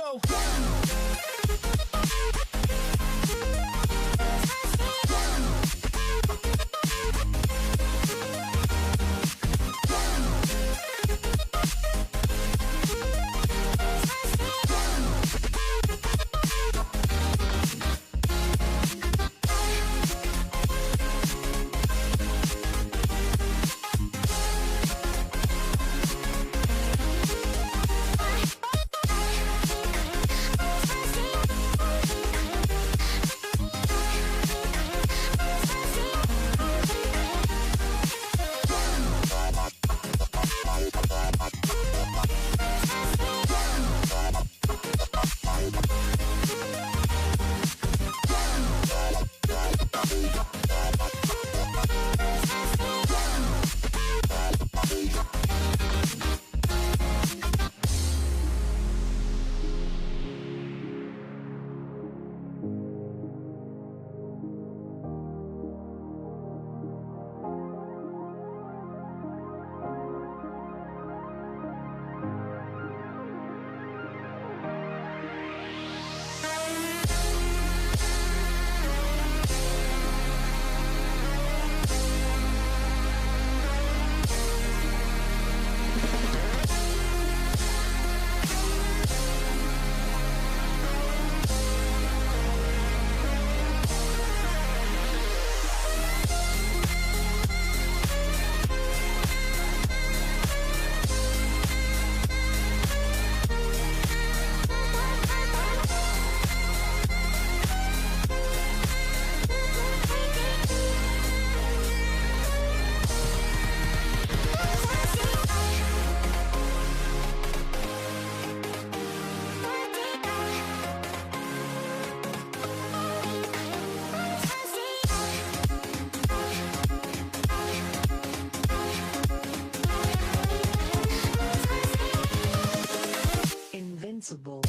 go. Invincible.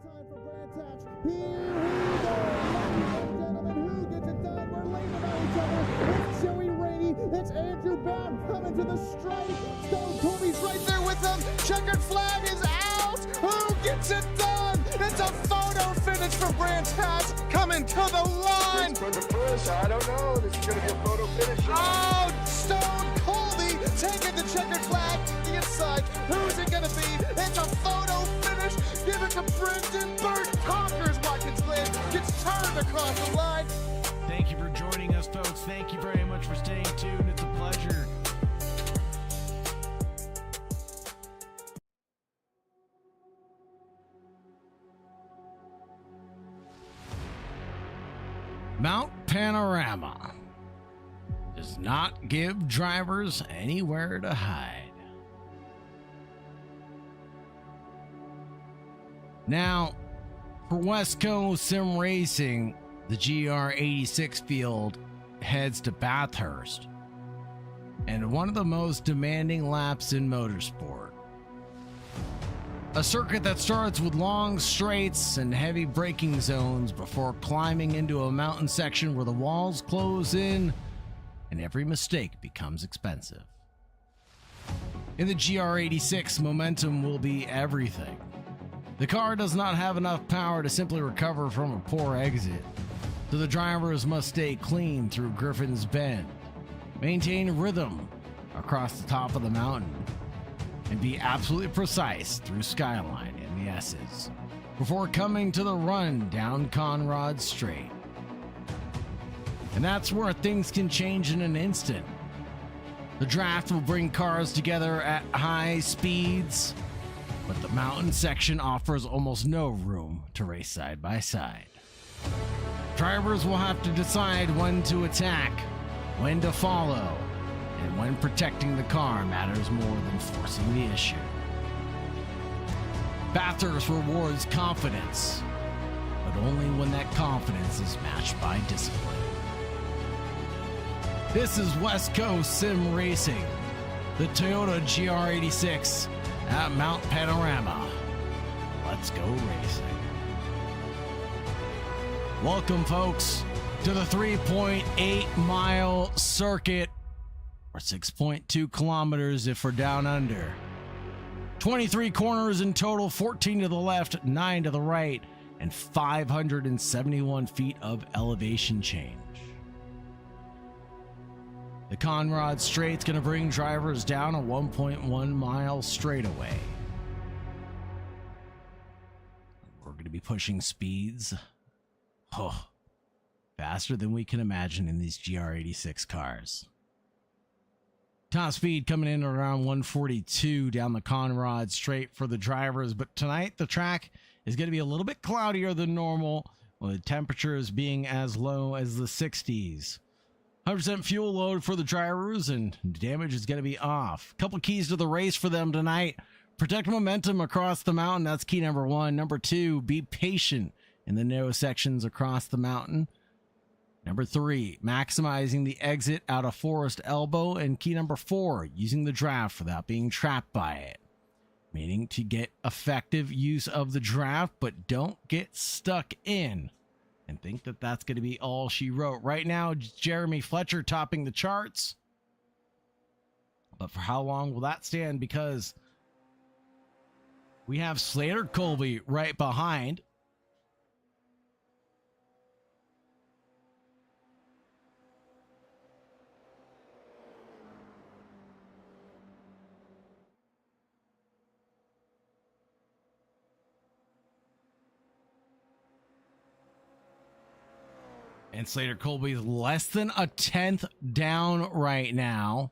Time for Brand Touch. Here we go, ladies and gentlemen. Who gets it done? We're laying about each other. It's Joey Rainey. It's Andrew Bound coming to the stripe. Stone Colby's right there with them. Checkered flag is out. Who gets it done? It's a photo finish for Brand Touch coming to the line. It's going to push. I don't know. This is going to be a photo finish. Oh, Stone Colby taking the checkered flag to the inside. Who's it going to be? It's a photo finish. Give it to Brendan Burt. Conquers Watkins Glen. Gets turned across the line. Thank you for joining us, folks. Thank you very much for staying tuned. It's a pleasure. Mount Panorama does not give drivers anywhere to hide. Now, for West Coast Sim Racing, the GR86 field heads to Bathurst, and one of the most demanding laps in motorsport. A circuit that starts with long straights and heavy braking zones before climbing into a mountain section where the walls close in and every mistake becomes expensive. In the GR86, momentum will be everything. The car does not have enough power to simply recover from a poor exit, so the drivers must stay clean through Griffin's Bend. maintain rhythm across the top of the mountain, and be absolutely precise through Skyline and the S's before coming to the run down Conrad Straight. And that's where things can change in an instant. The draft will bring cars together at high speeds, but the mountain section offers almost no room to race side by side. Drivers will have to decide when to attack, when to follow, and when protecting the car matters more than forcing the issue. Bathurst rewards confidence, but only when that confidence is matched by discipline. This is West Coast Sim Racing, the Toyota GR86 at Mount Panorama. Let's go racing. Welcome, folks, to the 3.8 mile circuit, or 6.2 kilometers if we're down under. 23 corners in total, 14 to the left, 9 to the right, and 571 feet of elevation change. The Conrad Straight's going to bring drivers down a 1.1 mile straightaway. We're going to be pushing speeds faster than we can imagine in these GR86 cars. Top speed coming in around 142 down the Conrad Straight for the drivers, but tonight the track is going to be a little bit cloudier than normal, with temperatures being as low as the 60s. 100% fuel load for the drivers, and damage is going to be off. Couple keys to the race for them tonight. Protect momentum across the mountain. That's key number 1. Number 2, be patient in the narrow sections across the mountain. Number 3, maximizing the exit out of Forest Elbow. And key number 4, using the draft without being trapped by it. Meaning to get effective use of the draft, but don't get stuck in and think that that's going to be all she wrote. Right now, Jeremy Fletcher topping the charts. But for how long will that stand? Because we have Slater Colby right behind. And Slater Colby's less than a tenth down right now.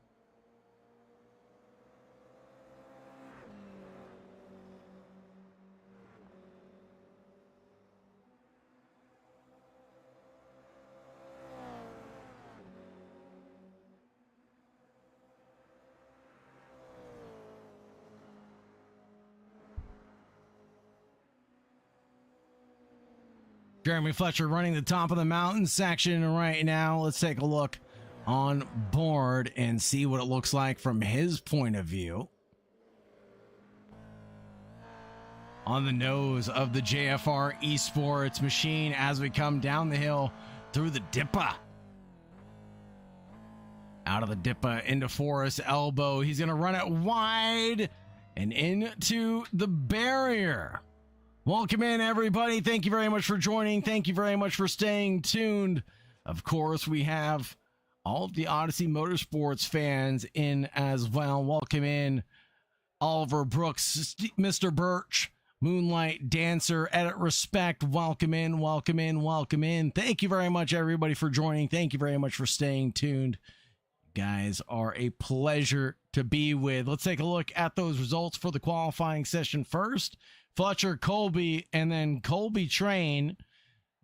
Jeremy Fletcher running the top of the mountain section right now. Let's take a look on board and see what it looks like from his point of view. On the nose of the JFR Esports machine as we come down the hill through the Dippa. Out of the Dippa into Forest Elbow. He's going to run it wide and into the barrier. Welcome in, everybody. Thank you very much for joining. Thank you very much for staying tuned. Of course, we have all of the Odyssey Motorsports fans in as well. Welcome in Oliver Brooks, Mr. Birch, Moonlight Dancer, Edit Respect. Welcome in, welcome in, welcome in. Thank you very much, everybody, for joining. Thank you very much for staying tuned. You guys are a pleasure to be with. Let's take a look at those results for the qualifying session first. Fletcher, Colby, and then Colby Train.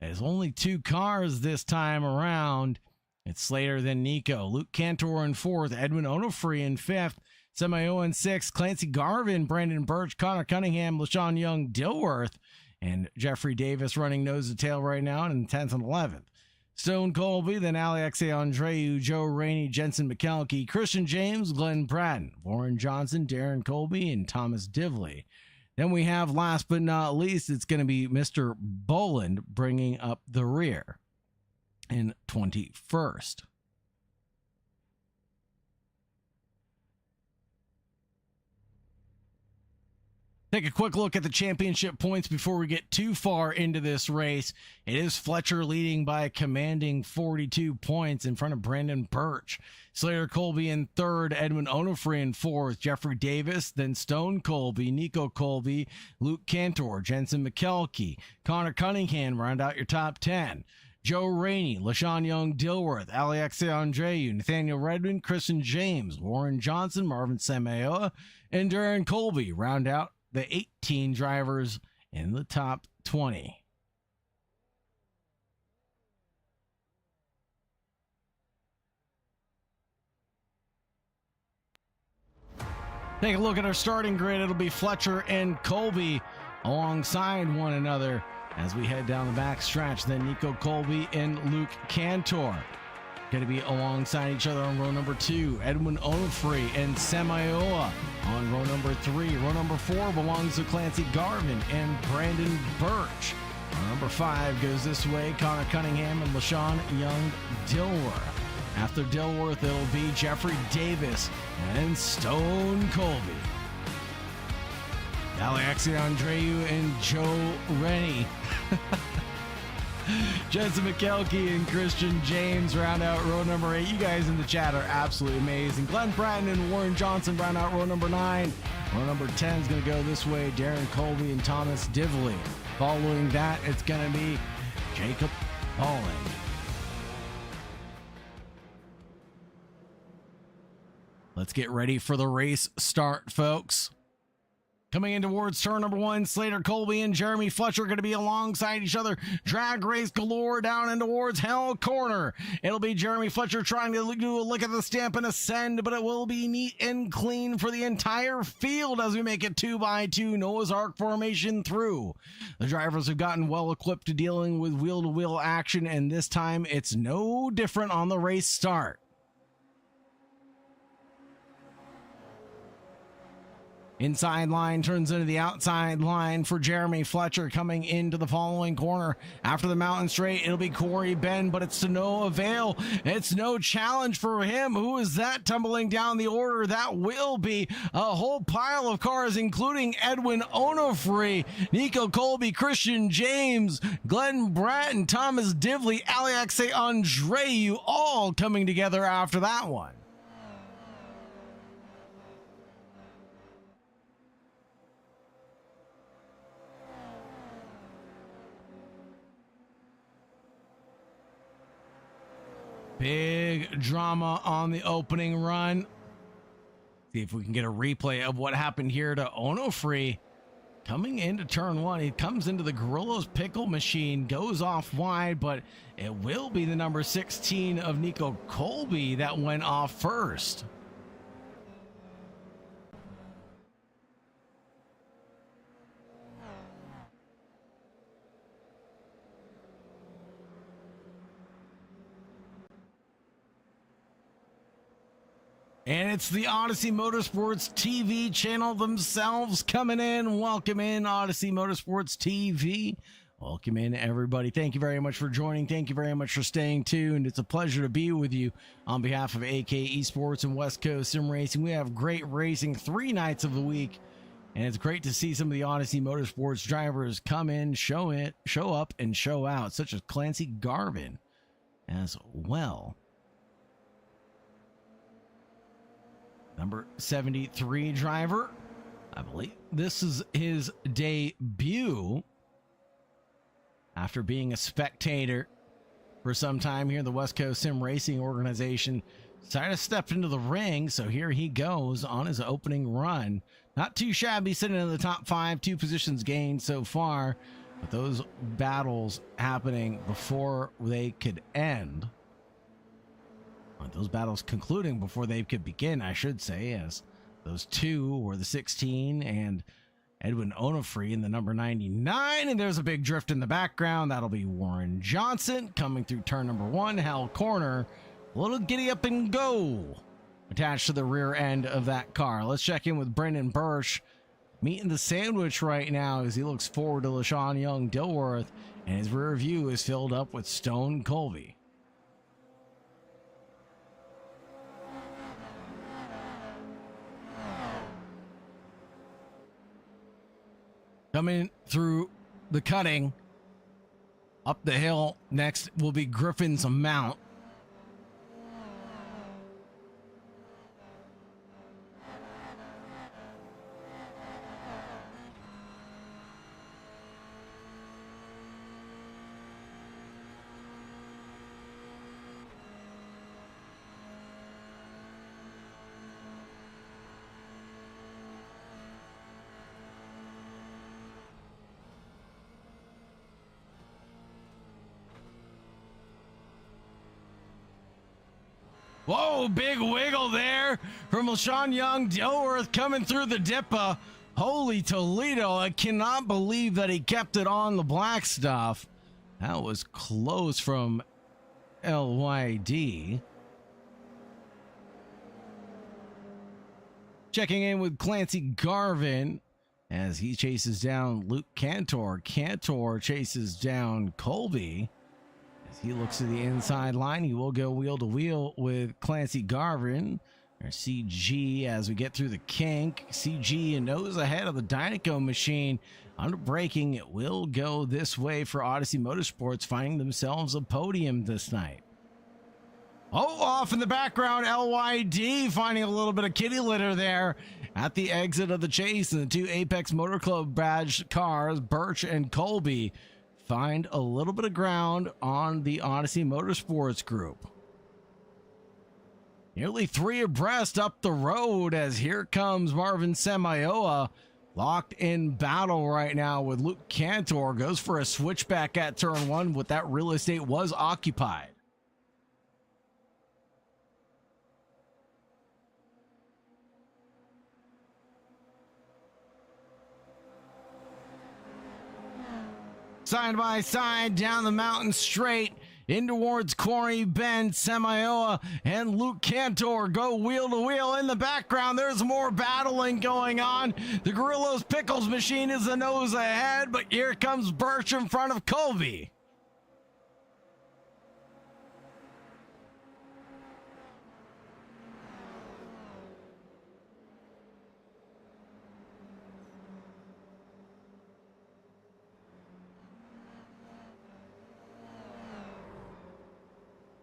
There's only 2 cars this time around. It's Slater, then Nico. Luke Cantor in 4th. Edwin Onofree in 5th. Semi-0 in 6th. Clancy Garvin, Brandon Birch, Connor Cunningham, LaShawn Young, Dilworth, and Jeffrey Davis running nose to tail right now in 10th and 11th. Stone Colby, then Alex Andreu, Joe Rainey, Jensen McKelkey, Christian James, Glenn Pratton, Warren Johnson, Darren Colby, and Thomas Divley. Then we have, last but not least, it's going to be Mr. Boland bringing up the rear in 21st. Take a quick look at the championship points before we get too far into this race. It is Fletcher leading by a commanding 42 points in front of Brandon Birch. Slater Colby in third, Edwin Onofre in fourth, Jeffrey Davis, then Stone Colby, Nico Colby, Luke Cantor, Jensen McKelkey, Connor Cunningham round out your top 10. Joe Rainey, LaShawn Young Dilworth, Alex Andreu, Nathaniel Redmond, Christian James, Warren Johnson, Marvin Samayoa, and Darren Colby round out the 18 drivers in the top 20. Take a look at our starting grid. It'll be Fletcher and Colby alongside one another as we head down the back stretch. Then Nico Colby and Luke Cantor going to be alongside each other on row number 2. Edwin Onofre and Samayoa on row number 3. Row number 4 belongs to Clancy Garvin and Brandon Birch. Row number 5 goes this way, Connor Cunningham and LaShawn Young Dilworth. After Dilworth, it'll be Jeffrey Davis and Stone Colby. Alexi Andreu and Joe Rennie. Jensen McKelkey and Christian James round out row number 8. You guys in the chat are absolutely amazing. Glenn Bratton and Warren Johnson round out row number 9. Row number 10 is going to go this way, Darren Colby and Thomas Divley. Following that, it's going to be Jacob Pauling. Let's get ready for the race start, folks. Coming in towards turn number 1, Slater Colby and Jeremy Fletcher are going to be alongside each other. Drag race galore down and towards Hell Corner. It'll be Jeremy Fletcher trying to do a lick of the stamp and ascend, but it will be neat and clean for the entire field as we make it 2x2 Noah's Ark formation through. The drivers have gotten well equipped to dealing with wheel-to-wheel action, and this time it's no different on the race start. Inside line turns into the outside line for Jeremy Fletcher coming into the following corner. After the mountain straight, it'll be Corey Ben, but it's to no avail. It's no challenge for him. Who is that tumbling down the order? That will be a whole pile of cars, including Edwin Onofre, Nico Colby, Christian James, Glenn Bratton, Thomas Divley, Alexei Andreu, all coming together after that one. Big drama on the opening run. See if we can get a replay of what happened here to Onofre. Coming into turn 1, he comes into the Gorillas pickle machine, goes off wide, but it will be the number 16 of Nico Colby that went off first. And it's the Odyssey Motorsports TV channel themselves coming in. Welcome in, Odyssey Motorsports TV. Welcome in, everybody. Thank you very much for joining. Thank you very much for staying tuned. It's a pleasure to be with you on behalf of AK Esports and West Coast Sim Racing. We have great racing 3 nights of the week, and it's great to see some of the Odyssey Motorsports drivers come in, show up, and show out, such as Clancy Garvin as well. Number 73 driver. I believe this is his debut after being a spectator for some time here. The West Coast Sim Racing organization decided to step into the ring, so here he goes on his opening run. Not too shabby, sitting in the top 5, 2 positions gained so far, but those battles happening before they could end. Those battles concluding before they could begin, I should say, as those 2 were the 16 and Edwin Onofre in the number 99. And there's a big drift in the background. That'll be Warren Johnson coming through turn number 1, Hell Corner. A little giddy up and go attached to the rear end of that car. Let's check in with Brendan Birch, meeting the sandwich right now as he looks forward to LaShawn Young Dilworth, and his rear view is filled up with Stone Colby. coming through the cutting. Up the hill next will be Griffin's Mount. Whoa, big wiggle there from LaShawn Young. Dilworth coming through the Dippa. Holy Toledo, I cannot believe that he kept it on the black stuff. That was close from LYD. Checking in with Clancy Garvin as he chases down Luke Cantor. Cantor chases down Colby. As he looks to the inside line, he will go wheel to wheel with Clancy Garvin. Or CG as we get through the kink. CG nose ahead of the Dynaco machine. Under braking, it will go this way for Odyssey Motorsports, finding themselves a podium this night. Oh, off in the background, LYD finding a little bit of kitty litter there at the exit of the chase. And the two Apex Motor Club badge cars, Birch and Colby, find a little bit of ground on the Odyssey Motorsports group. Nearly three abreast up the road as here comes Marvin Samayoa, locked in battle right now with Luke Cantor. Goes for a switchback at turn one, but that real estate was occupied. Side by side down the mountain straight in towards Quarry Bend. Samayoa and Luke Cantor go wheel to wheel. In the background, there's more battling going on. The Gorillos Pickles machine is the nose ahead, but here comes Birch in front of Colby.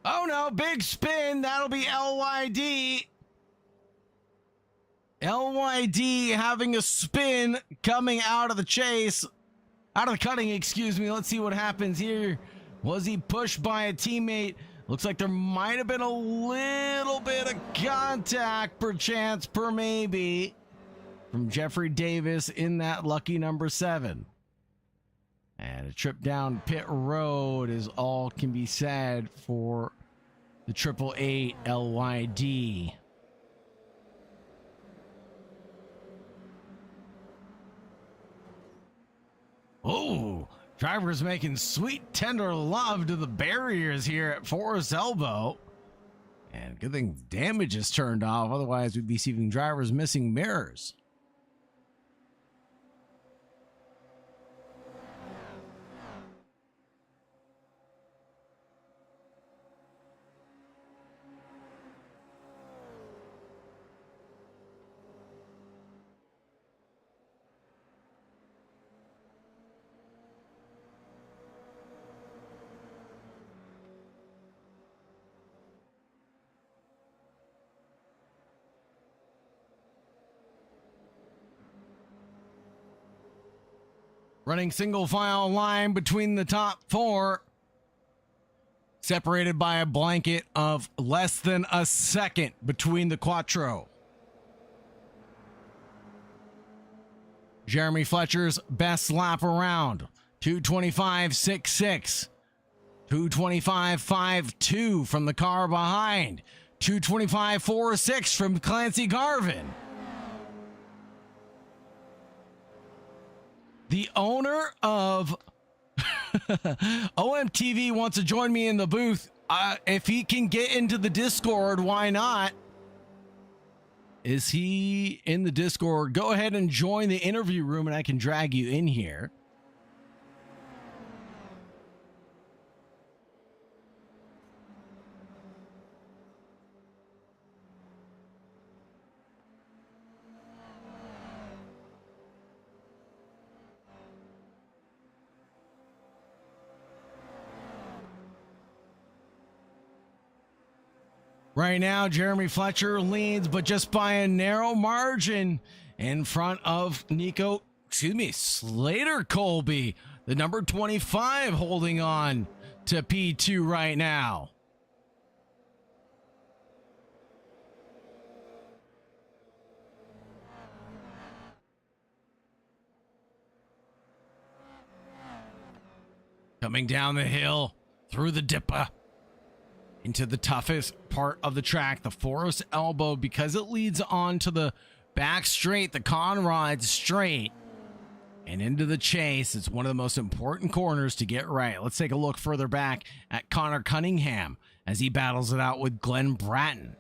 Oh no, big spin. That'll be LYD. LYD having a spin coming out of the chase. Out of the cutting, excuse me. Let's see what happens here. Was he pushed by a teammate? Looks like there might have been a little bit of contact, perchance, per maybe, from Jeffrey Davis in that lucky number 7. And a trip down pit road is all can be said for the 888 LYD. Oh, drivers making sweet, tender love to the barriers here at Forest Elbow. And good thing damage is turned off, otherwise we'd be seeing drivers missing mirrors. Running single file line between the top 4, separated by a blanket of less than a second between the Quattro. Jeremy Fletcher's best lap around, 2:25.66. 2:25.52 from the car behind. 2:25.46 from Clancy Garvin. The owner of OMTV wants to join me in the booth. If he can get into the Discord, why not? Is he in the Discord? Go ahead and join the interview room and I can drag you in here. Right now, Jeremy Fletcher leads, but just by a narrow margin in front of Slater Colby, the number 25, holding on to P2 right now. Coming down the hill through the dipper into the toughest part of the track, the Forest Elbow, because it leads on to the back straight, the Conrad straight, and into the chase. It's one of the most important corners to get right. Let's take a look further back at Connor Cunningham as he battles it out with Glen Bratton.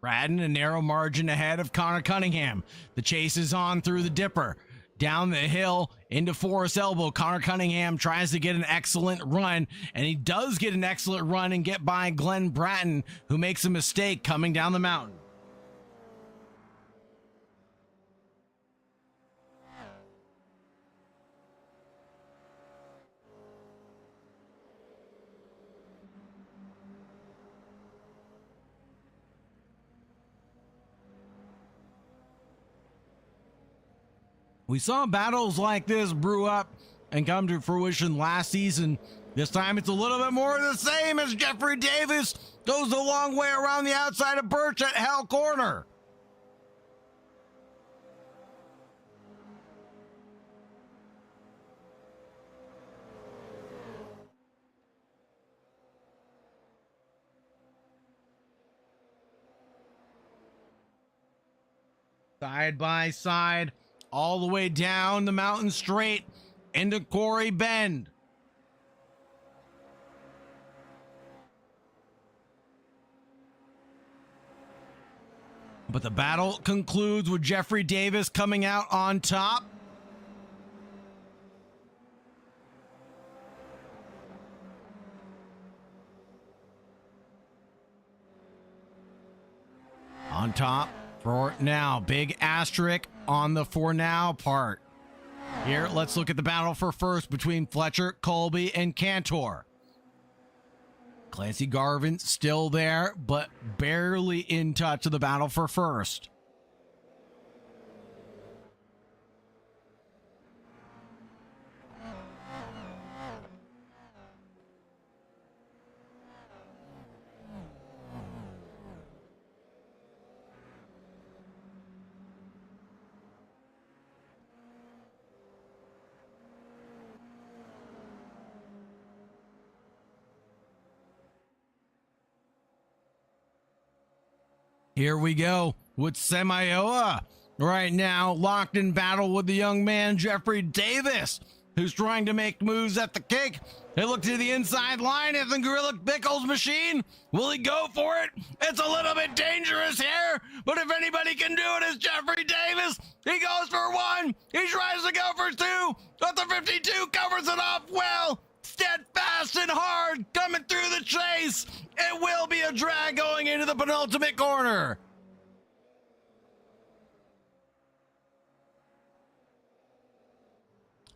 Bratton, a narrow margin ahead of Connor Cunningham. The chase is on through the dipper. Down the hill into Forest Elbow. Connor Cunningham tries to get an excellent run, and he does get an excellent run and get by Glen Bratton, who makes a mistake coming down the mountain. We saw battles like this brew up and come to fruition last season. This time it's a little bit more of the same as Jeffrey Davis goes a long way around the outside of Birch at Hell Corner. Side by side, all the way down the mountain straight into Quarry Bend. But the battle concludes with Jeffrey Davis coming out on top. On top for now. Big asterisk on the for now part. Here, let's look at the battle for first between Fletcher, Colby, and Cantor. Clancy Garvin still there, but barely in touch of the battle for first. Here we go with Semioa right now, locked in battle with the young man Jeffrey Davis, who's trying to make moves at the kick. They look to the inside line at the Gorilla Pickles machine. Will he go for it? It's a little bit dangerous here, but if anybody can do it, it's Jeffrey Davis. He goes for one. He tries to go for two, but the 52 covers it off well. Steadfast and hard coming through the chase. It will be a drag going into the penultimate corner.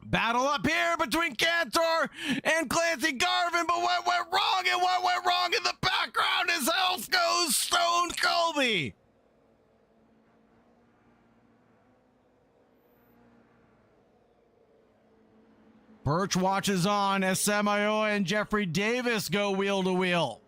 Battle up here between Cantor and Clancy Garvin, but what went wrong and what went wrong in the background is health goes Stone Colby. Birch watches on as Semioa and Jeffrey Davis go wheel to wheel.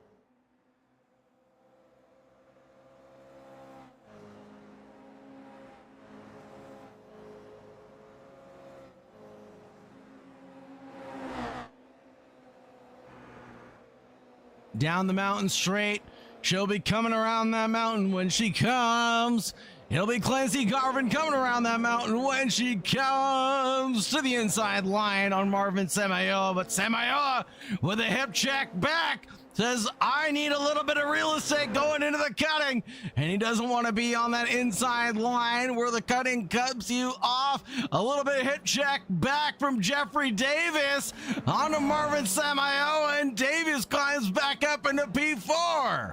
Down the mountain straight. She'll be coming around that mountain when she comes. It'll be Clancy Garvin coming around that mountain when she comes to the inside line on Marvin Semioa. But Semioa with a hip check back says, I need a little bit of real estate going into the cutting. And he doesn't want to be on that inside line where the cutting cuts you off. A little bit of hip check back from Jeffrey Davis onto Marvin Semioa, and Davis climbs back up into P4.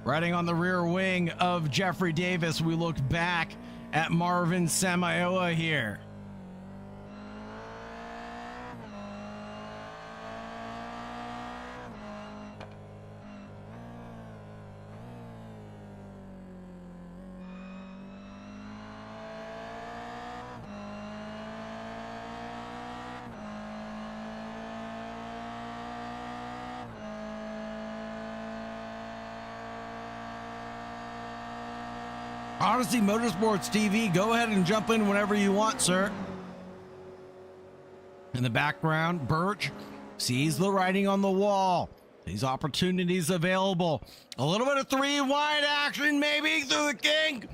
Riding on the rear wing of Jeffrey Davis, we look back at Marvin Samayoa here. Odyssey Motorsports TV, go ahead and jump in whenever you want, sir. In the background, Birch sees the writing on the wall. These opportunities available. A little bit of three wide action, maybe through the kink.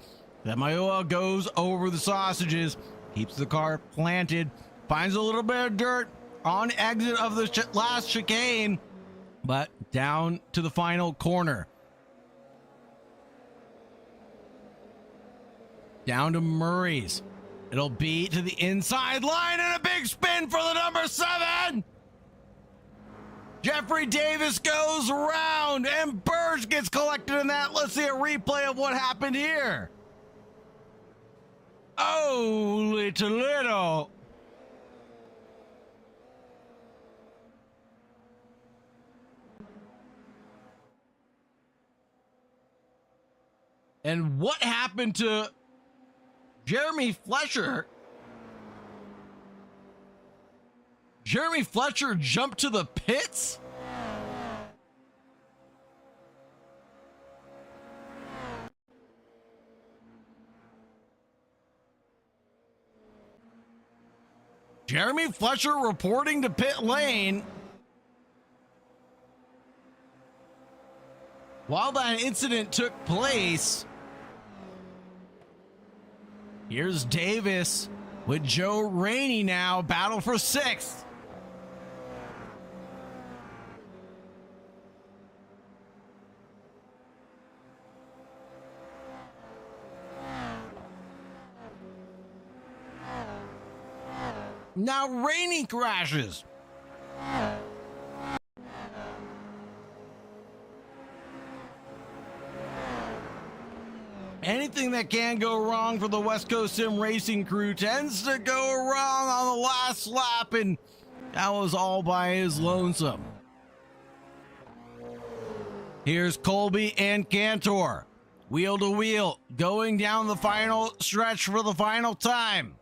Then Mayoa goes over the sausages, keeps the car planted, finds a little bit of dirt on exit of the last chicane, but down to the final corner. Down to Murray's. It'll be to the inside line and a big spin for the number 7. Jeffrey Davis goes around and Burge gets collected in that. Let's see a replay of what happened here. Holy Toledo. And what happened to Jeremy Fletcher? Jeremy Fletcher jumped to the pits? Jeremy Fletcher reporting to pit lane. While that incident took place, here's Davis with Joe Rainey now, battle for 6th. Now Rainey crashes. Anything that can go wrong for the West Coast Sim Racing crew tends to go wrong on the last lap, and that was all by his lonesome. Here's Colby and Cantor, wheel to wheel, going down the final stretch for the final time.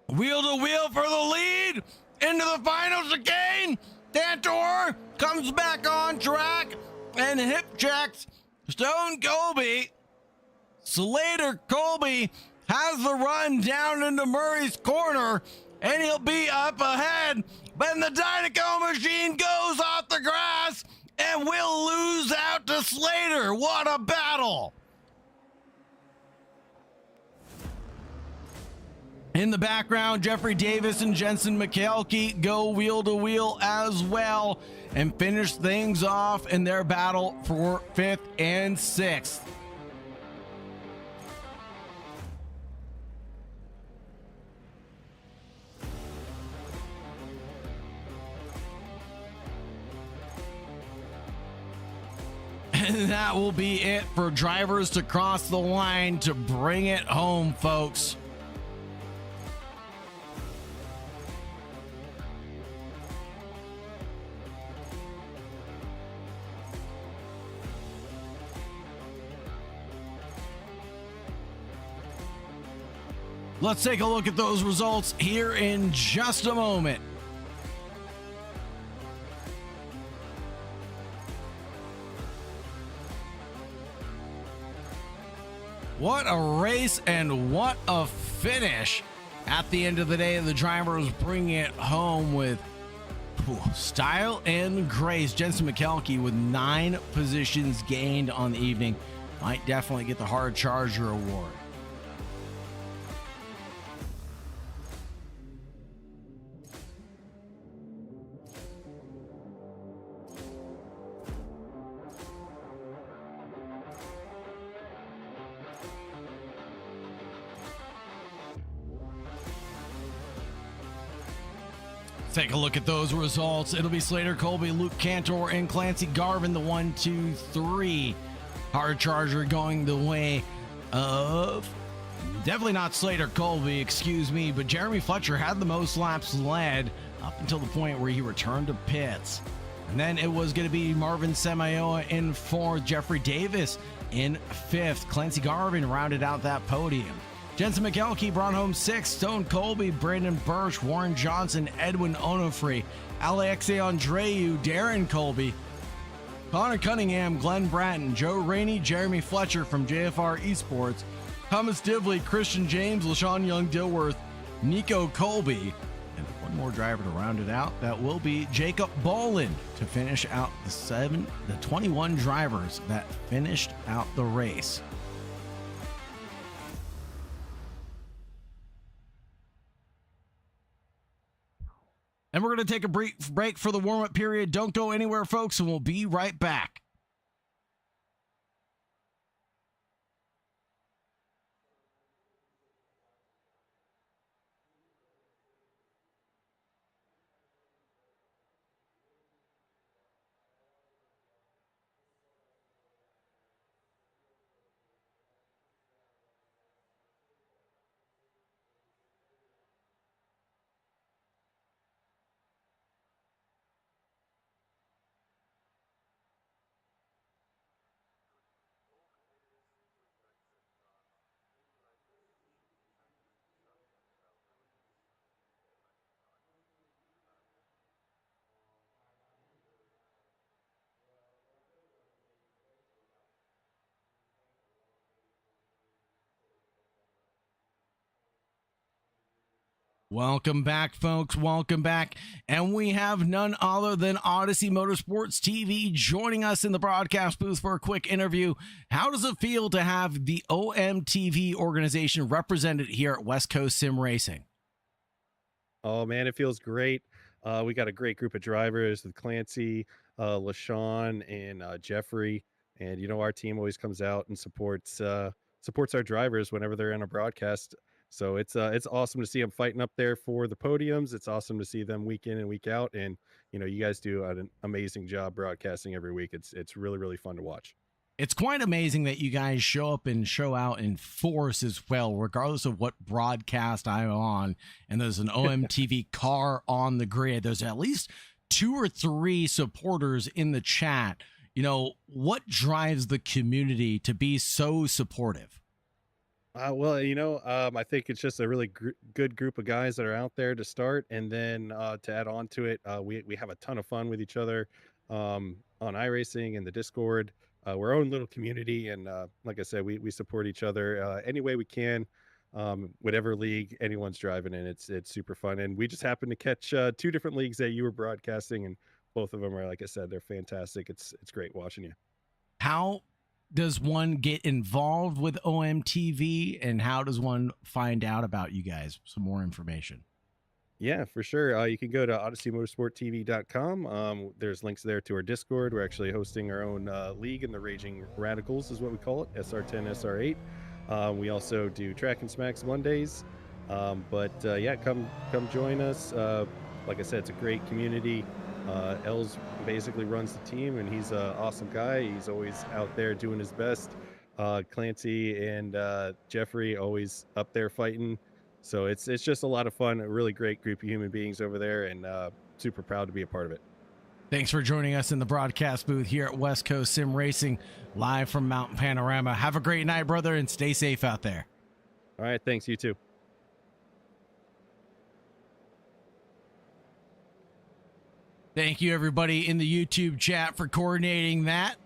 Wheel to wheel for the lead into the final chicane. Cantor comes back on track and hip checks Stone Colby. Slater Colby has the run down into Murray's corner, and he'll be up ahead. But the Dynaco machine goes off the grass and will lose out to Slater. What a battle! In the background, Jeffrey Davis and Jensen McKelkey go wheel to wheel as well and finish things off in their battle for 5th and 6th. And that will be it for drivers to cross the line to bring it home, folks. Let's take a look at those results here in just a moment. What a race and what a finish. At the end of the day, the drivers bring it home with style and grace. Jensen McKelkey with 9 positions gained on the evening might definitely get the Hard Charger award. Take a look at those results. It'll be Slater Colby, Luke Cantor, and Clancy Garvin, the 1, 2, 3. Hard Charger going the way of definitely not Slater Colby, excuse me, but Jeremy Fletcher had the most laps led up until the point where he returned to pits. And then it was going to be Marvin Samayoa in 4th, Jeffrey Davis in 5th. Clancy Garvin rounded out that podium. Jensen McKelkey brought home 6th. Stone Colby, Brandon Birch, Warren Johnson, Edwin Onofre, Alexei Andreu, Darren Colby, Connor Cunningham, Glenn Bratton, Joe Rainey, Jeremy Fletcher from JFR Esports, Thomas Divley, Christian James, LaShawn Young Dilworth, Nico Colby, and one more driver to round it out. That will be Jacob Boland to finish out the 21 drivers that finished out the race. And we're going to take a brief break for the warm-up period. Don't go anywhere, folks, and we'll be right back. Welcome back, folks. Welcome back. And we have none other than Odyssey Motorsports TV joining us in the broadcast booth for a quick interview. How does it feel to have the OMTV organization represented here at West Coast Sim Racing? Oh, man, it feels great. We got a great group of drivers with Clancy, LaShawn, and Jeffrey. And, you know, our team always comes out and supports our drivers whenever they're in a broadcast. So it's awesome to see them fighting up there for the podiums. It's awesome to see them week in and week out. And, you know, you guys do an amazing job broadcasting every week. It's really, really fun to watch. It's quite amazing that you guys show up and show out in force as well, regardless of what broadcast I'm on. And there's an OMTV car on the grid. There's at least 2 or 3 supporters in the chat. You know, what drives the community to be so supportive? Well, you know, I think it's just a really good group of guys that are out there to start. And then to add on to it, we have a ton of fun with each other on iRacing and the Discord. We're our own little community. And like I said, we support each other any way we can, whatever league anyone's driving in. It's super fun. And we just happened to catch 2 different leagues that you were broadcasting. And both of them are, like I said, they're fantastic. It's great watching you. How does one get involved with OMTV, and how does one find out about you guys? Some more information. Yeah, for sure. You can go to odysseymotorsporttv.com. There's links there to our Discord. We're actually hosting our own league in the Raging Radicals is what we call it, SR10, SR8. We also do Track and Smacks Mondays. Yeah, come join us. Like I said, it's a great community. Els basically runs the team, and he's an awesome guy. He's always out there doing his best. Clancy and Jeffrey always up there fighting. So it's just a lot of fun. A really great group of human beings over there, and super proud to be a part of it. Thanks for joining us in the broadcast booth here at West Coast Sim Racing, live from Mountain Panorama. Have a great night, brother, and stay safe out there. All right, thanks. You too. Thank you, everybody in the YouTube chat, for coordinating that.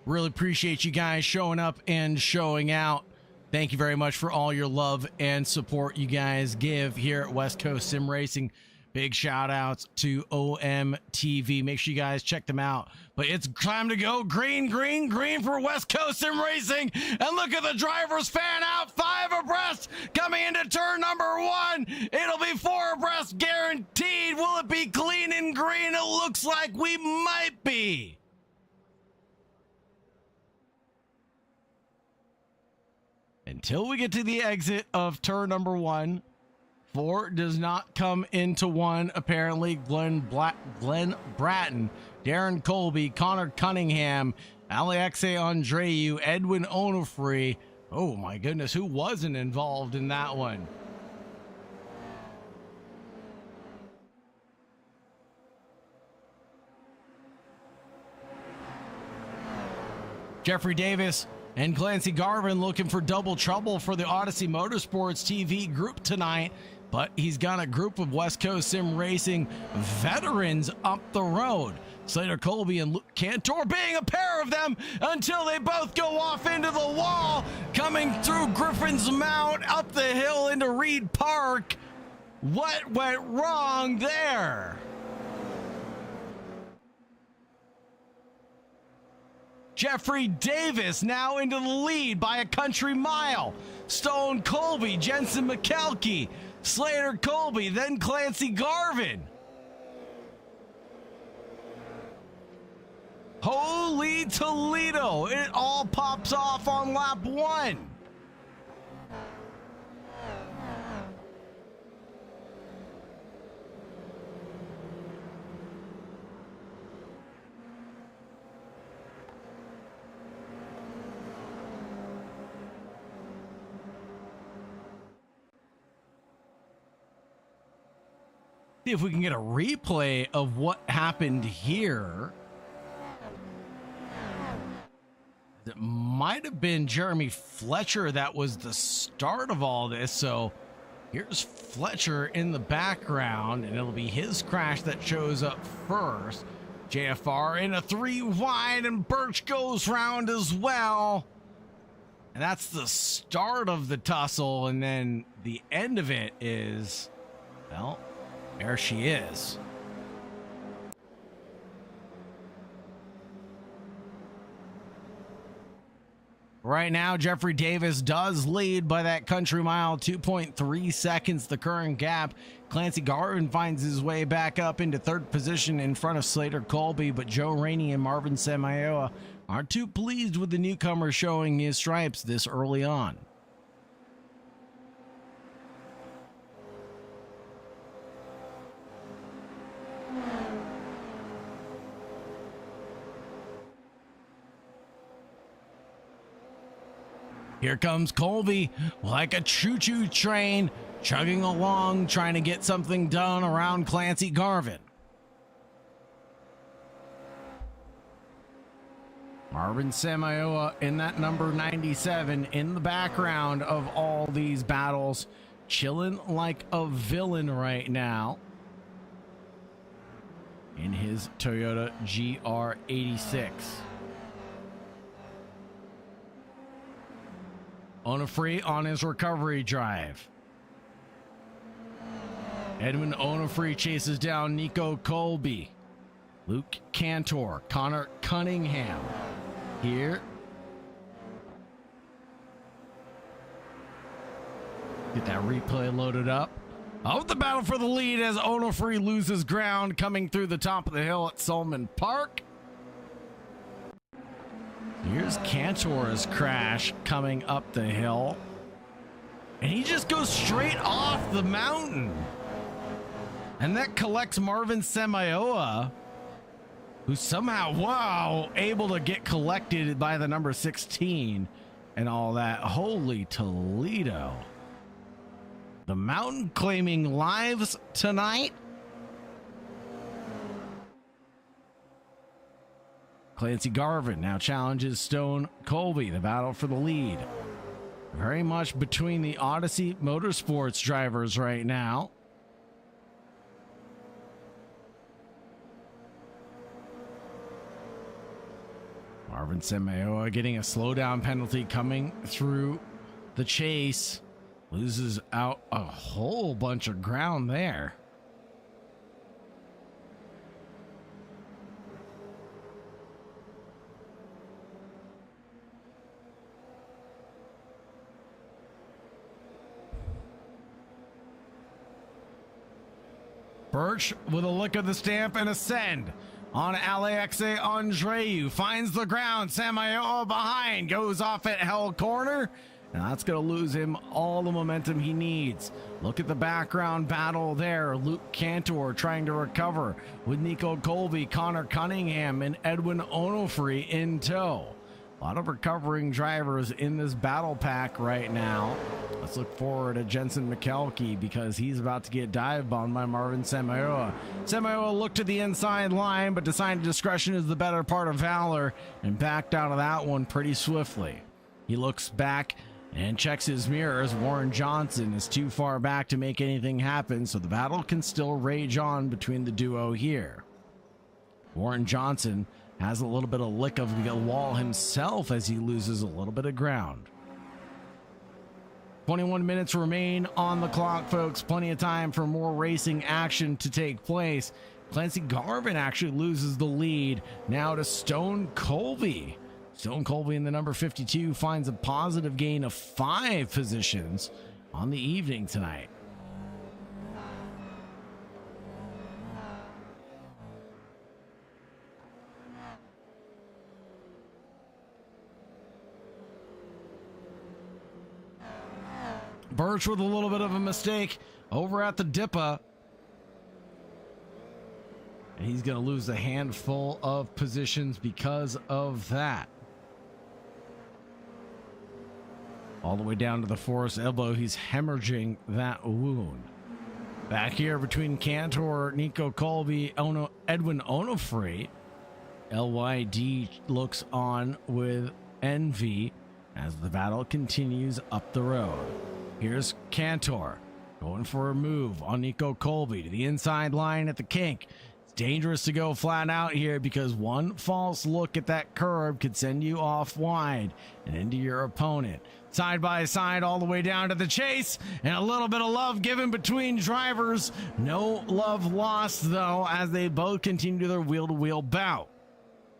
Really appreciate you guys showing up and showing out. Thank you very much for all your love and support you guys give here at West Coast Sim Racing. Big shout outs to OMTV. Make sure you guys check them out. But it's time to go green, green, green for West Coast Sim Racing. And look at the drivers fan out, 5 abreast coming into turn number 1. It'll be 4 abreast guaranteed. Will it be clean and green? It looks like we might be. Until we get to the exit of turn number 1. 4 does not come into 1. Apparently, Glen Bratton, Darren Colby, Connor Cunningham, Alexei Andreu, Edwin Onofre. Oh my goodness, who wasn't involved in that one? Jeffrey Davis and Clancy Garvin looking for double trouble for the Odyssey Motorsports TV group tonight, but he's got a group of West Coast Sim Racing veterans up the road. Slater Colby and Luke Cantor being a pair of them until they both go off into the wall, coming through Griffin's Mount, up the hill into Reed Park. What went wrong there? Jeffrey Davis now into the lead by a country mile. Stone Colby, Jensen McKelkey, Slater Colby, then Clancy Garvin. Holy Toledo, it all pops off on lap 1. See if we can get a replay of what happened here. It might have been Jeremy Fletcher that was the start of all this. So here's Fletcher in the background, and it'll be his crash that shows up first. JFR in a 3 wide, and Birch goes round as well. And that's the start of the tussle, and then the end of it is, well, there she is. Right now, Jeffrey Davis does lead by that country mile, 2.3 seconds, the current gap. Clancy Garvin finds his way back up into 3rd position in front of Slater Colby, but Joe Rainey and Marvin Samayoa aren't too pleased with the newcomer showing his stripes this early on. Here comes Colby like a choo-choo train, chugging along, trying to get something done around Clancy Garvin. Marvin Samayoa in that number 97 in the background of all these battles, chilling like a villain right now in his Toyota GR86. Onofre on his recovery drive. Edwin Onofre chases down Nico Colby. Luke Cantor, Connor Cunningham. Here. Get that replay loaded up. Oh, the battle for the lead as Onofre loses ground coming through the top of the hill at Solomon Park. Here's Cantor's crash coming up the hill. And he just goes straight off the mountain. And that collects Marvin Samayoa, who's somehow, wow, able to get collected by the number 16 and all that. Holy Toledo. The mountain claiming lives tonight. Clancy Garvin now challenges Stone Colby, the battle for the lead. Very much between the Odyssey Motorsports drivers right now. Marvin Samayoa getting a slowdown penalty coming through the chase. Loses out a whole bunch of ground there. Birch with a look of the stamp and a send on Alexei Andreu. Finds the ground. Samayoa behind. Goes off at Hell Corner. and that's going to lose him all the momentum he needs. Look at the background battle there. Luke Cantor trying to recover with Nico Colby, Connor Cunningham, and Edwin Onofre in tow. A lot of recovering drivers in this battle pack right now. Let's look forward to Jensen McKelkey because he's about to get dive bombed by Marvin Samayoa. Samayoa looked to the inside line, but decided discretion is the better part of valor and backed out of that one pretty swiftly. He looks back and checks his mirrors. Warren Johnson is too far back to make anything happen, so the battle can still rage on between the duo here. Warren Johnson has a little bit of lick of the wall himself as he loses a little bit of ground. 21 minutes remain on the clock, folks. Plenty of time for more racing action to take place. Clancy Garvin actually loses the lead now to Stone Colby. Stone Colby in the number 52 finds a positive gain of 5 positions on the evening tonight. Birch with a little bit of a mistake over at the Dippa. And he's going to lose a handful of positions because of that. All the way down to the Forest elbow, he's hemorrhaging that wound. Back here between Cantor, Nico Colby, Edwin Onofre. LYD looks on with envy as the battle continues up the road. Here's Cantor going for a move on Nico Colby to the inside line at the kink. It's dangerous to go flat out here because one false look at that curb could send you off wide and into your opponent. Side by side all the way down to the chase, and a little bit of love given between drivers. No love lost though as they both continue their wheel-to-wheel bout.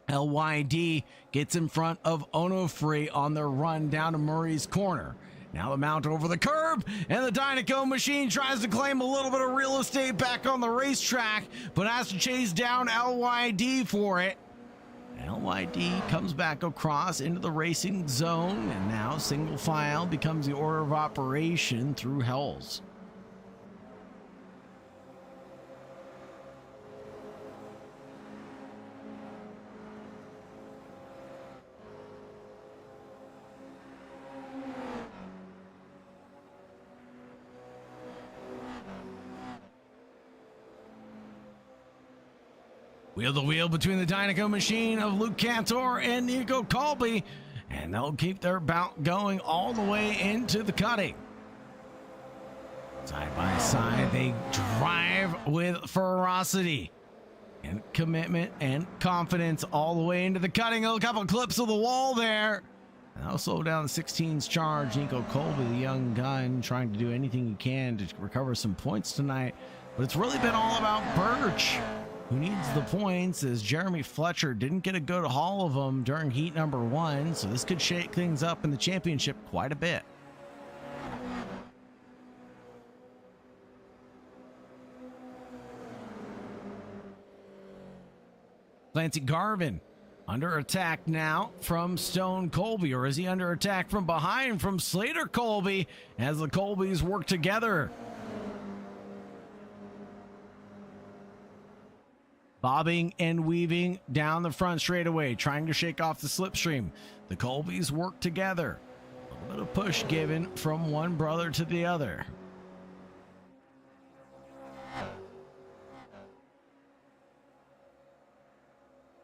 LYD gets in front of Onofre on their run down to Murray's corner. Now the mount over the curb, and the Dynaco machine tries to claim a little bit of real estate back on the racetrack, but has to chase down LYD for it. LYD comes back across into the racing zone, and now single file becomes the order of operation through Hells. Wheel to wheel between the Dynaco machine of Luke Cantor and Nico Colby, and they'll keep their bout going all the way into the cutting. Side by side, they drive with ferocity and commitment and confidence all the way into the cutting. A couple clips of the wall there. And that'll slow down the 16's charge. Nico Colby, the young gun, trying to do anything he can to recover some points tonight. But it's really been all about Birch, who needs the points, as Jeremy Fletcher didn't get a good haul of them during heat number 1, so this could shake things up in the championship quite a bit. Clancy Garvin under attack now from Stone Colby, or is he under attack from behind from Slater Colby as the Colbys work together? Bobbing and weaving down the front straightaway, trying to shake off the slipstream. The Colbys work together. A little bit of push given from one brother to the other.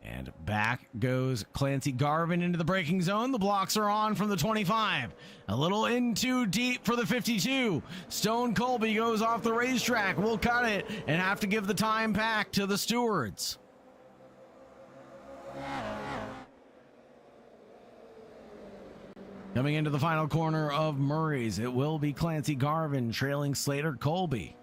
And back goes Clancy Garvin into the braking zone. The blocks are on from the 25. A little in too deep for the 52. Stone Colby goes off the racetrack. We'll cut it and have to give the time back to the stewards. Coming into the final corner of Murray's, it will be Clancy Garvin trailing Slater Colby.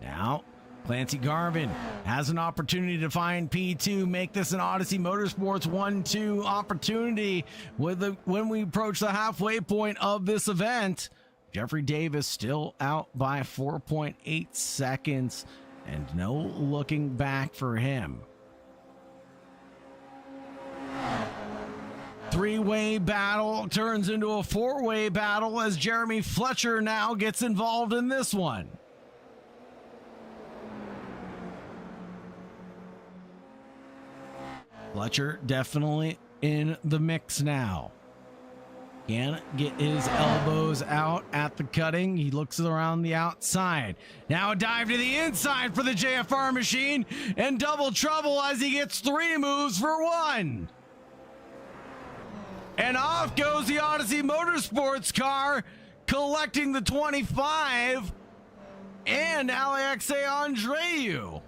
Now, Clancy Garvin has an opportunity to find P2, make this an Odyssey Motorsports 1-2 opportunity when we approach the halfway point of this event. Jeffrey Davis still out by 4.8 seconds, and no looking back for him. three-way battle turns into a four-way battle as Jeremy Fletcher now gets involved in this one. Fletcher definitely in the mix now. Can get his elbows out at the cutting. He looks around the outside. Now a dive to the inside for the JFR machine and double trouble as he gets three moves for one. And off goes the Odyssey Motorsports car, collecting the 25 and Alexei Andreu.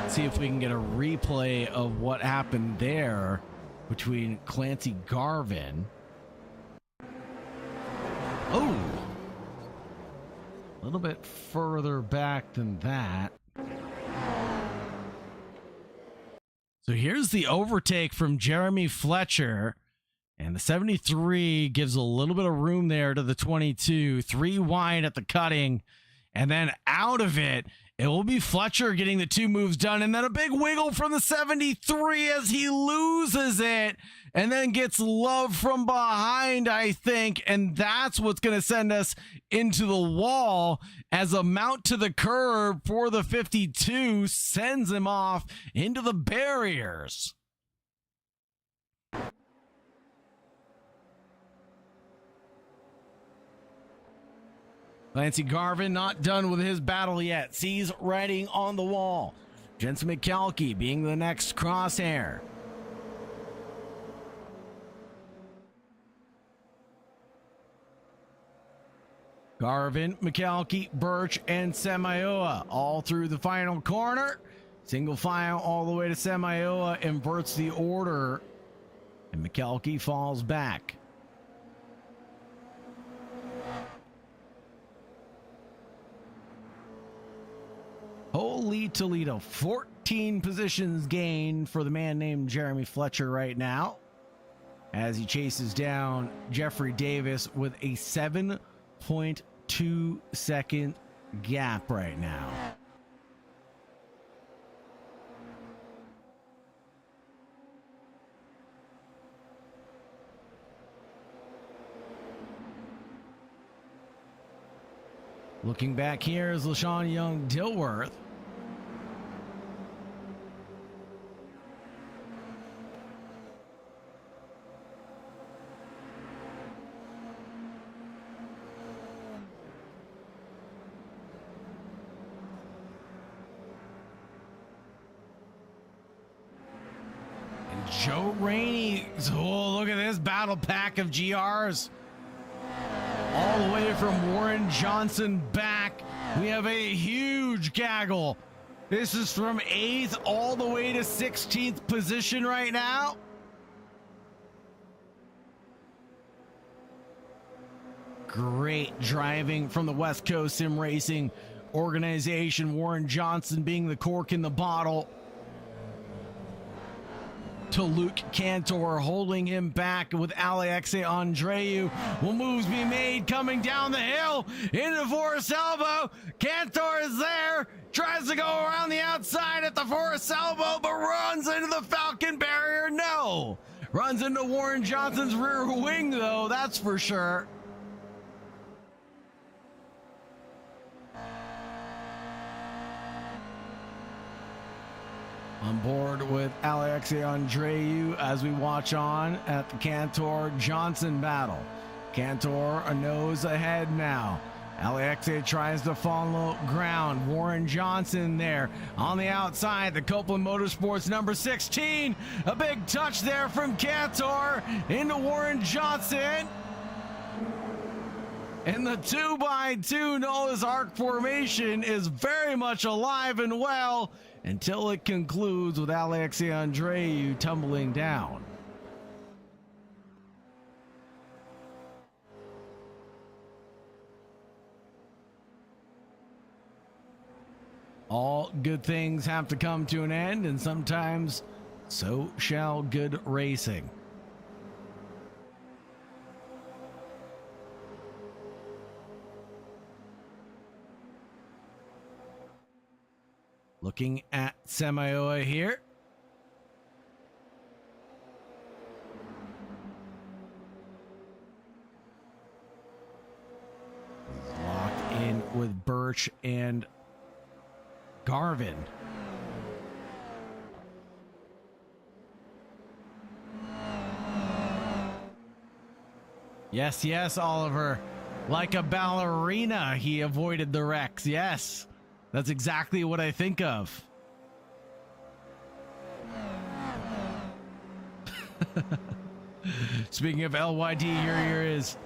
See if we can get a replay of what happened there between Clancy Garvin. Oh, a little bit further back than that. So here's the overtake from Jeremy Fletcher, and the 73 gives a little bit of room there to the 22, three wide at the cutting, and then out of it, it will be Fletcher getting the two moves done, and then a big wiggle from the 73 as he loses it and then gets love from behind, I think. And that's what's going to send us into the wall as a mount to the curb for the 52 sends him off into the barriers. Clancy Garvin not done with his battle yet. Sees writing on the wall. Jensen McKelkey being the next crosshair. Garvin, McKelkey, Birch, and Semioa all through the final corner. Single file all the way to Semioa, inverts the order, and McKelkey falls back. Holy Toledo, 14 positions gained for the man named Jeremy Fletcher right now as he chases down Jeffrey Davis with a 7.2 second gap right now. Looking back here is LaShawn Young-Dilworth. And Joe Rainey. Oh, look at this battle pack of GRs. All the way from Warren Johnson back, we have a huge gaggle. This is from 8th all the way to 16th position right now. Great driving from the West Coast Sim Racing organization. Warren Johnson being the cork in the bottle to Luke Cantor, holding him back with Alexei Andreu. Will moves be made coming down the hill into Forest Elbow. Cantor is there, tries to go around the outside at the Forest Elbow, but runs into the Falcon barrier. No, runs into Warren Johnson's rear wing though, that's for sure. On board with Alexei Andreu as we watch on at the Cantor-Johnson battle. Cantor a nose ahead now. Alexei tries to follow ground. Warren Johnson there on the outside. The Copeland Motorsports number 16. A big touch there from Cantor into Warren Johnson. And the 2x2 Noah's Ark formation is very much alive and well until it concludes with Alexei Andreu tumbling down. All good things have to come to an end, and sometimes so shall good racing. Looking at Semioa here. Locked in with Birch and Garvin. Yes, yes, Oliver. Like a ballerina, he avoided the wrecks. Yes, that's exactly what I think of. Speaking of LYD, here is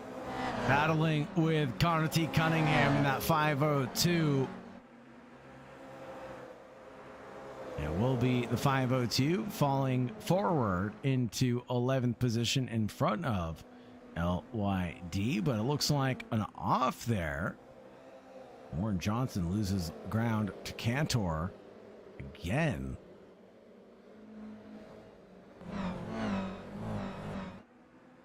battling with Connor T. Cunningham in that 502. It will be the 502 falling forward into 11th position in front of LYD, but it looks like an off there. Warren Johnson loses ground to Cantor again.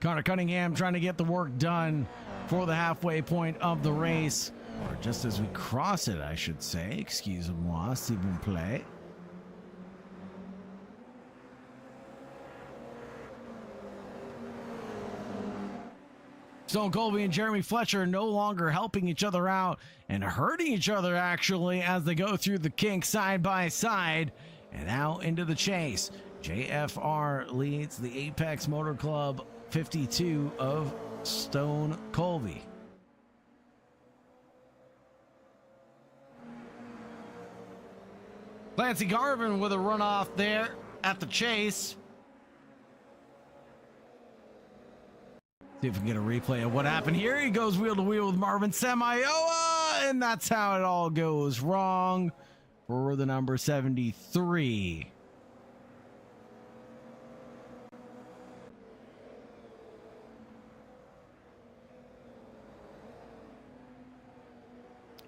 Connor Cunningham trying to get the work done for the halfway point of the race, or just as we cross it, I should say. Excusez-moi, s'il vous plaît. Stone Colby and Jeremy Fletcher no longer helping each other out and hurting each other, actually, as they go through the kink side by side and out into the chase. JFR leads the Apex Motor Club 52 of Stone Colby. Clancy Garvin with a runoff there at the chase. See if we can get a replay of what happened here. He goes wheel to wheel with Marvin Semioa, and that's how it all goes wrong for the number 73.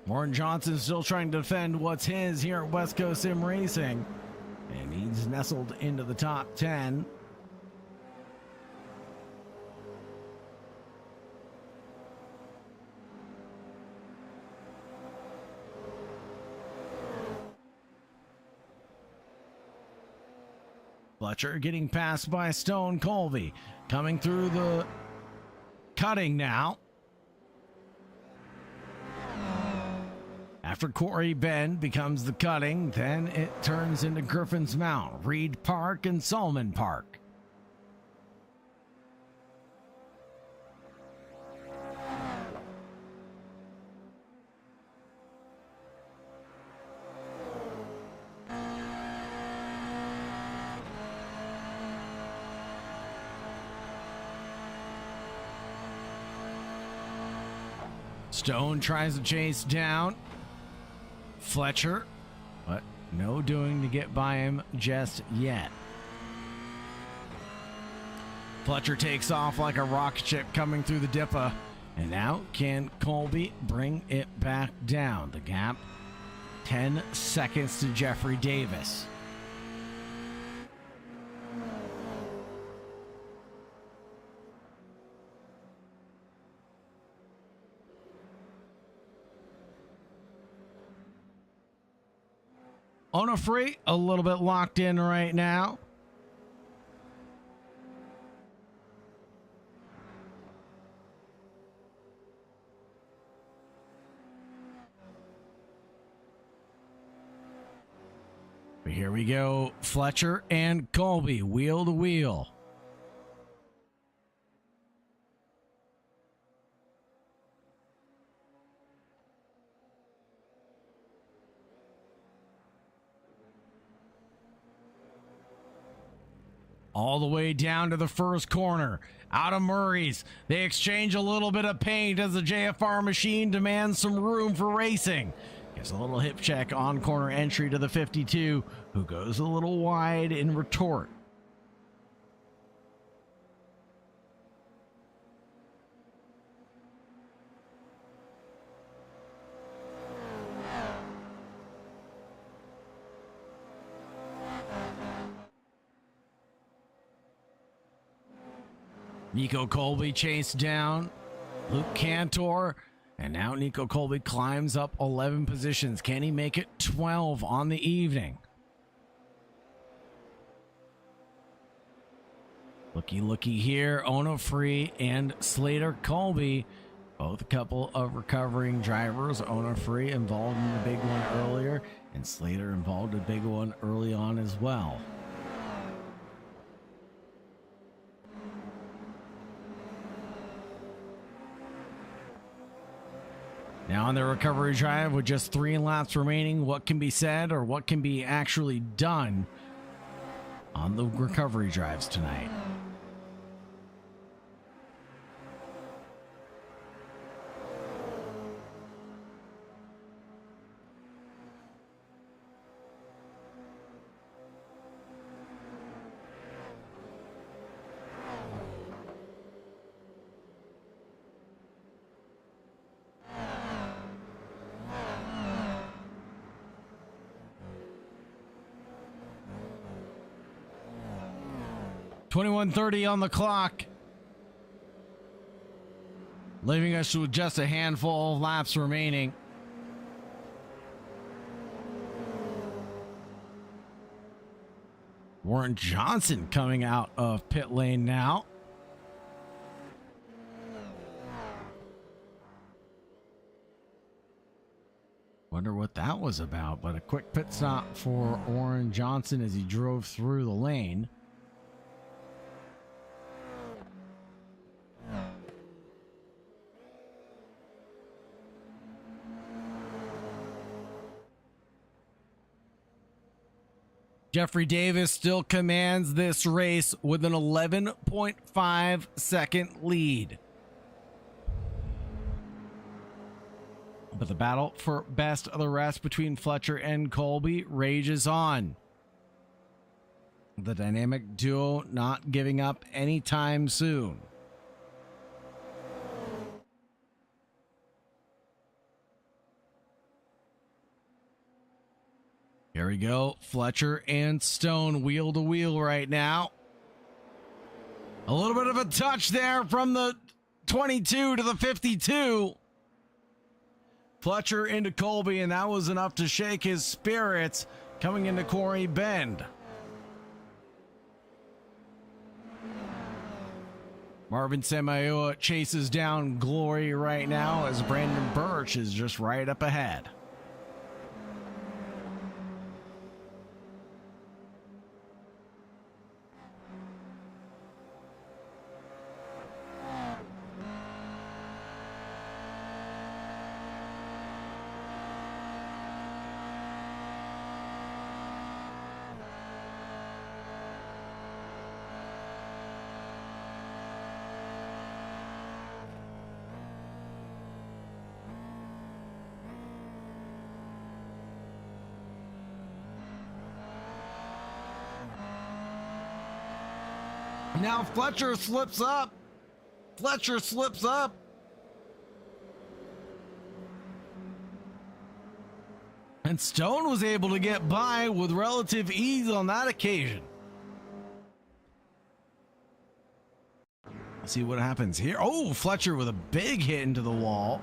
Warren Johnson still trying to defend what's his here at West Coast Sim Racing, and he's nestled into the top 10. Fletcher getting passed by Stone Colby. Coming through the cutting now. After Corey Bend becomes the cutting, then it turns into Griffin's Mount, Reed Park, and Solomon Park. Stone tries to chase down Fletcher, but no doing to get by him just yet. Fletcher takes off like a rocket ship coming through the Dippa, and now can Colby bring it back down? The gap, 10 seconds to Jeffrey Davis. Onofre a little bit locked in right now. But here we go, Fletcher and Colby, wheel to wheel. All the way down to the first corner. Out of Murray's. They exchange a little bit of paint as the JFR machine demands some room for racing. Gets a little hip check on corner entry to the 52, who goes a little wide in retort. Nico Colby chased down. Luke Cantor And now Nico Colby climbs up 11 positions. Can he make it 12 on the evening? Looky here. Onofre and Slater Colby, both a couple of recovering drivers. Onofre involved in the big one earlier, and Slater involved in a big one early on as well. Now on the recovery drive with just 3 laps remaining, what can be said or what can be actually done on the recovery drives tonight? .21:30 on the clock, leaving us with just a handful of laps remaining. Warren Johnson coming out of pit lane now. Wonder what that was about, but a quick pit stop for Warren Johnson as he drove through the lane. Jeffrey Davis still commands this race with an 11.5 second lead. But the battle for best of the rest between Fletcher and Colby rages on. The dynamic duo not giving up anytime soon. Here we go. Fletcher and Stone wheel to wheel right now. A little bit of a touch there from the 22 to the 52. Fletcher into Colby, and that was enough to shake his spirits coming into Quarry Bend. Marvin Samayoa chases down Glory right now as Brandon Birch is just right up ahead. Now Fletcher slips up. Fletcher slips up. And Stone was able to get by with relative ease on that occasion. Let's see what happens here. Oh, Fletcher with a big hit into the wall.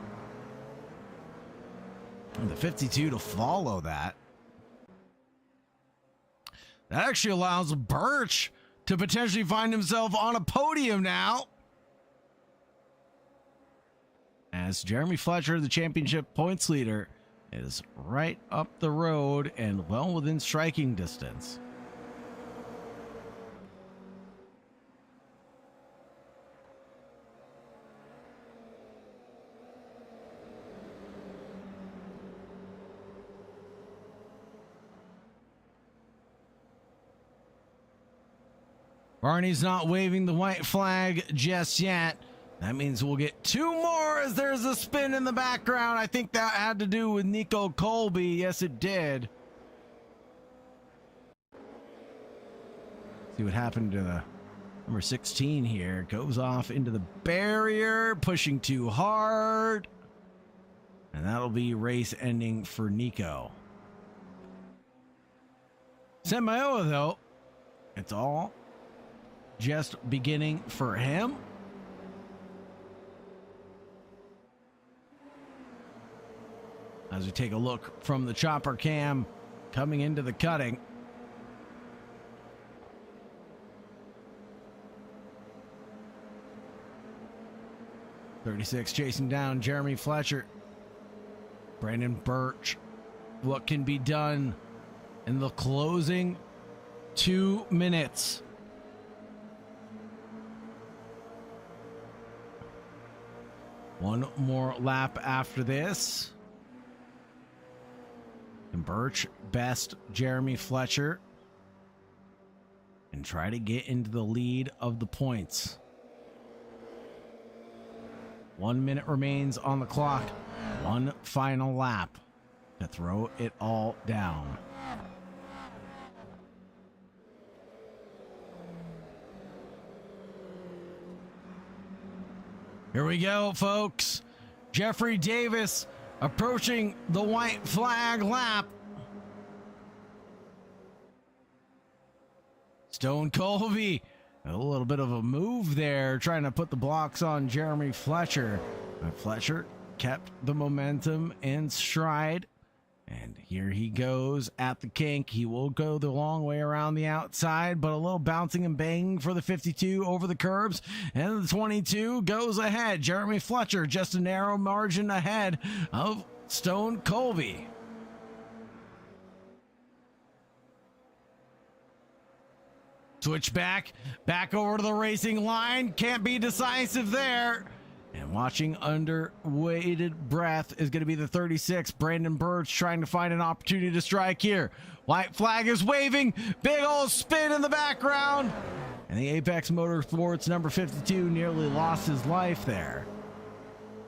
And the 52 to follow that. That actually allows Birch to potentially find himself on a podium now. As Jeremy Fletcher, the championship points leader, is right up the road and well within striking distance. Barney's not waving the white flag just yet. That means we'll get 2 more as there's a spin in the background. I think that had to do with Nico Colby. Yes, it did. See what happened to the number 16 here. Goes off into the barrier, pushing too hard. And that'll be race ending for Nico. Samayoa, though, it's all just beginning for him. as we take a look from the chopper cam coming into the cutting. .36 chasing down Jeremy Fletcher. Brandon Birch. What can be done in the closing 2 minutes? One more lap after this. And Birch best Jeremy Fletcher and try to get into the lead of the points. 1 minute remains on the clock. One final lap to throw it all down. Here we go, folks. Jeffrey Davis approaching the white flag lap. Stone Colby, a little bit of a move there, trying to put the blocks on Jeremy Fletcher. But Fletcher kept the momentum in stride. And here he goes at the kink. He will go the long way around the outside, but a little bouncing and banging for the 52 over the curbs. And the 22 goes ahead. Jeremy Fletcher just a narrow margin ahead of Stone Colby. Switch back over to the racing line. Can't be decisive there. And watching under weighted breath is going to be the 36, Brandon Birch, trying to find an opportunity to strike here. White flag is waving. Big old spin in the background. And the Apex Motorsports number 52 nearly lost his life there.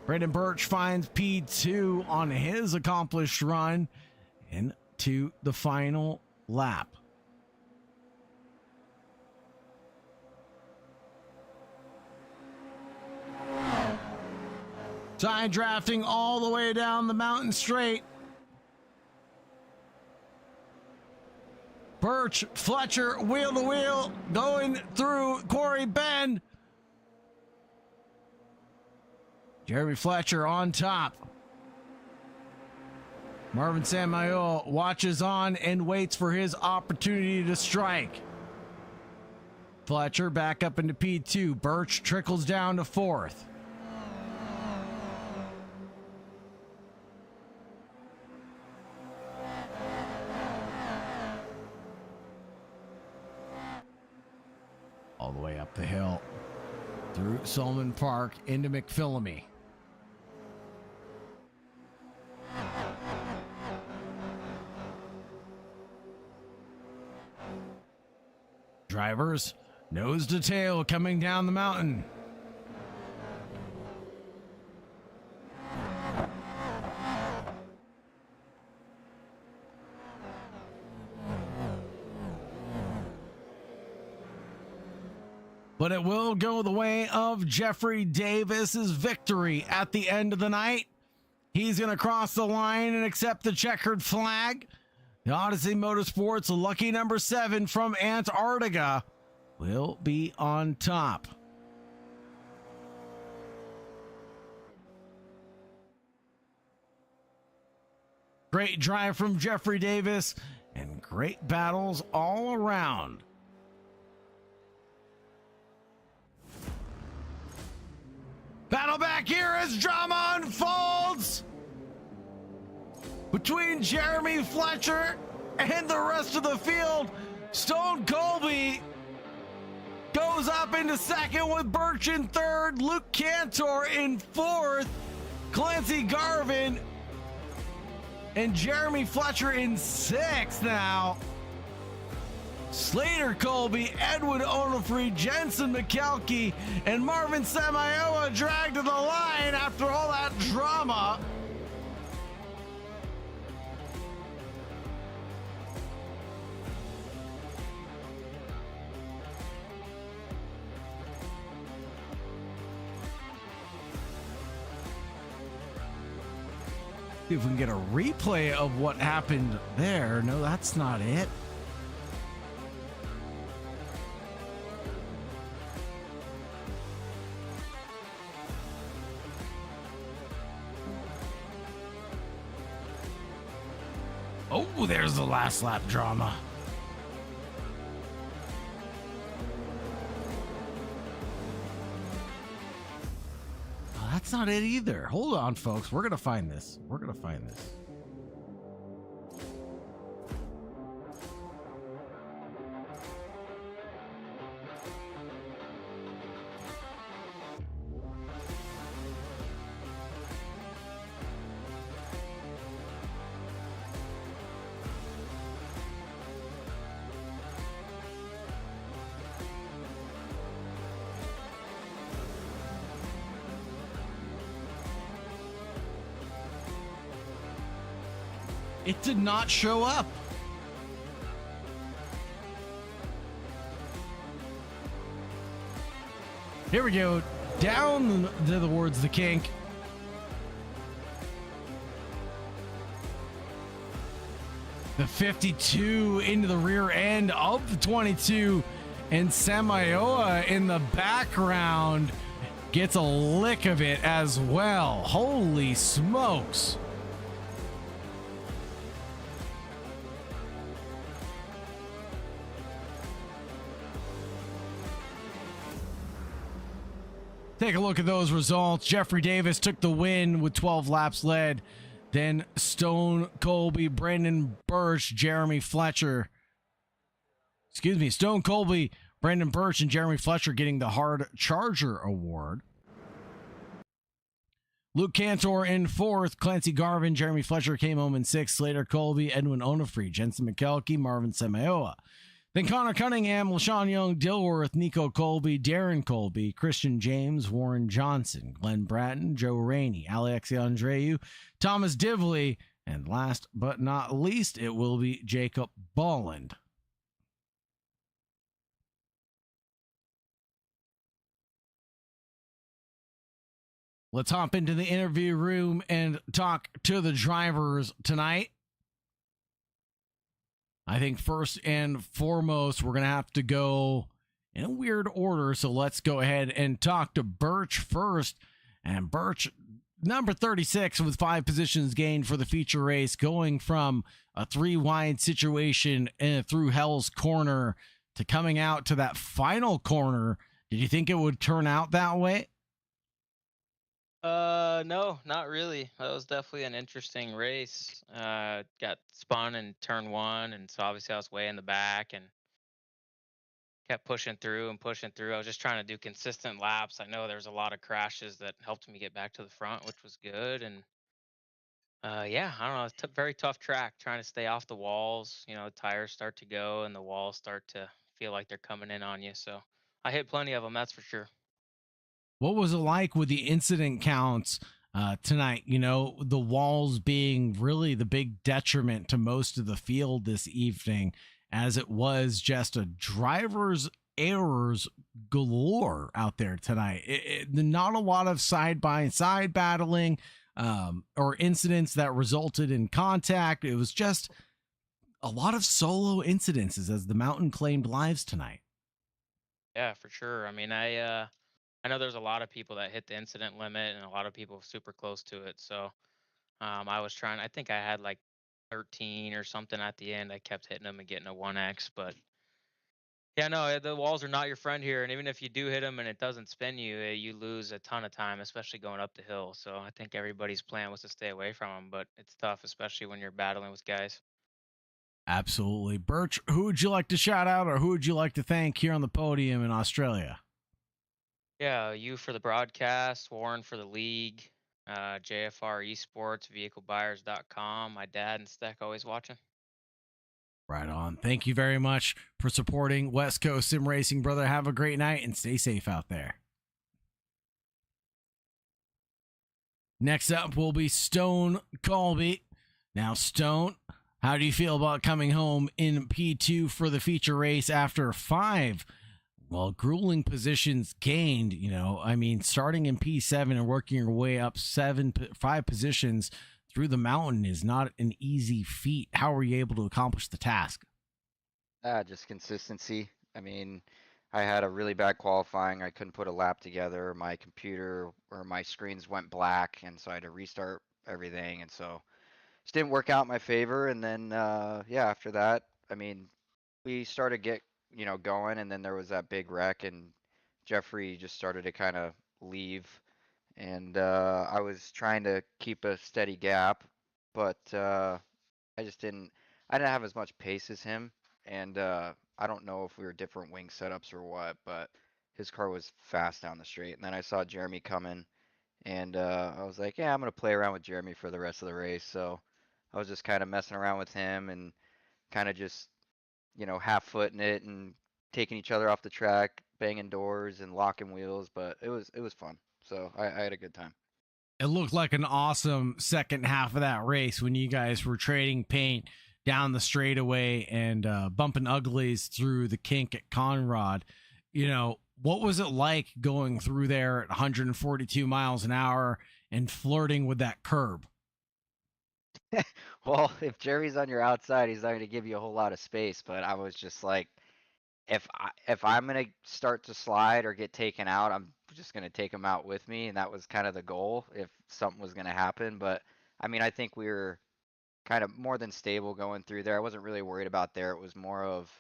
Brandon Birch finds P2 on his accomplished run into the final lap. Side drafting all the way down the mountain straight. Birch, Fletcher, wheel to wheel, going through Quarry Bend. Jeremy Fletcher on top. Marvin Samayoa watches on and waits for his opportunity to strike. Fletcher back up into P2. Birch trickles down to 4th. All the way up the hill through Solomon Park into McPhillamy. Drivers nose to tail coming down the mountain. But it will go the way of Jeffrey Davis's victory at the end of the night. He's going to cross the line and accept the checkered flag. The Odyssey Motorsports lucky number 7 from Antarctica will be on top. Great drive from Jeffrey Davis and great battles all around. Battle back here as drama unfolds between Jeremy Fletcher and the rest of the field. Stone Colby goes up into 2nd with Birch in 3rd, Luke Cantor in 4th, Clancy Garvin and Jeremy Fletcher in 6th now. Slater Colby, Edwin Onofre, Jensen McKelkey, and Marvin Samayoa dragged to the line after all that drama. See if we can get a replay of what happened there. No, that's not it. Oh, there's the last lap drama. Oh, that's not it either. Hold on, folks. We're going to find this. We're going to find this. It did not show up. Here we go. Down towards the kink. The 52 into the rear end of the 22. And Samayoa in the background gets a lick of it as well. Holy smokes. Take a look at those results. Jeffrey Davis took the win with 12 laps led. Then Stone Colby, Brandon Birch, Jeremy Fletcher. Stone Colby, Brandon Birch, and Jeremy Fletcher getting the Hard Charger Award. Luke Cantor in fourth. Clancy Garvin, Jeremy Fletcher came home in sixth. Slater Colby, Edwin Onofre, Jensen McKelkey, Marvin Samayoa. Then Connor Cunningham, LaShawn Young, Dilworth, Nico Colby, Darren Colby, Christian James, Warren Johnson, Glenn Bratton, Joe Rainey, Alexi Andreu, Thomas Divley, and last but not least, it will be Jacob Bolland. Let's hop into the interview room and talk to the drivers tonight. I think first and foremost, we're going to have to go in a weird order. So let's go ahead and talk to Birch first. And Birch, number 36 with 5 positions gained for the feature race, going from a 3-wide situation through Hell's Corner to coming out to that final corner. Did you think it would turn out that way? No, not really. That was definitely an interesting race. Got spun in turn 1, and so obviously I was way in the back and kept pushing through and pushing through. I was just trying to do consistent laps. I know there's a lot of crashes that helped me get back to the front, which was good. And yeah, I don't know. It's a very tough track trying to stay off the walls. You know, the tires start to go and the walls start to feel like they're coming in on you. So I hit plenty of them, that's for sure. What was it like with the incident counts tonight? You know, the walls being really the big detriment to most of the field this evening, as it was just a driver's errors galore out there tonight. Not a lot of side-by-side battling or incidents that resulted in contact. It was just a lot of solo incidences as the mountain claimed lives tonight. Yeah, for sure. I mean, I know there's a lot of people that hit the incident limit and a lot of people super close to it. So I was trying, I think I had like 13 or something at the end. I kept hitting them and getting a 1X. But yeah, no, the walls are not your friend here. And even if you do hit them and it doesn't spin you, you lose a ton of time, especially going up the hill. So I think everybody's plan was to stay away from them. But it's tough, especially when you're battling with guys. Absolutely. Birch, who would you like to shout out or who would you like to thank here on the podium in Australia? Yeah, you for the broadcast, Warren for the league, JFR Esports, vehiclebuyers.com. My dad and Steck always watching. Right on. Thank you very much for supporting West Coast Sim Racing, brother. Have a great night and stay safe out there. Next up will be Stone Colby. Now, Stone, how do you feel about coming home in P2 for the feature race after 5 grueling positions gained? You know, I mean, starting in P7 and working your way up 5 positions through the mountain is not an easy feat. How were you able to accomplish the task? Just consistency. I mean, I had a really bad qualifying. I couldn't put a lap together. My computer or my screens went black, and so I had to restart everything. And so just didn't work out in my favor. And then, yeah, after that, I mean, we started going, and then there was that big wreck, and Jeffrey just started to kind of leave. And I was trying to keep a steady gap, but I just I didn't have as much pace as him. And I don't know if we were different wing setups or what, but his car was fast down the straight. And then I saw Jeremy coming, and I was like, yeah, I'm gonna play around with Jeremy for the rest of the race. So I was just kind of messing around with him and kind of just, half footing it and taking each other off the track, banging doors and locking wheels. But it was fun. So I had a good time. It looked like an awesome second half of that race when you guys were trading paint down the straightaway and bumping uglies through the kink at Conrad. What was it like going through there at 142 miles an hour and flirting with that curb? Well, if Jerry's on your outside, he's not going to give you a whole lot of space. But I was just like, if I'm going to start to slide or get taken out, I'm just going to take him out with me. And that was kind of the goal if something was going to happen. But I mean, I think we were kind of more than stable going through there. I wasn't really worried about there. It was more of,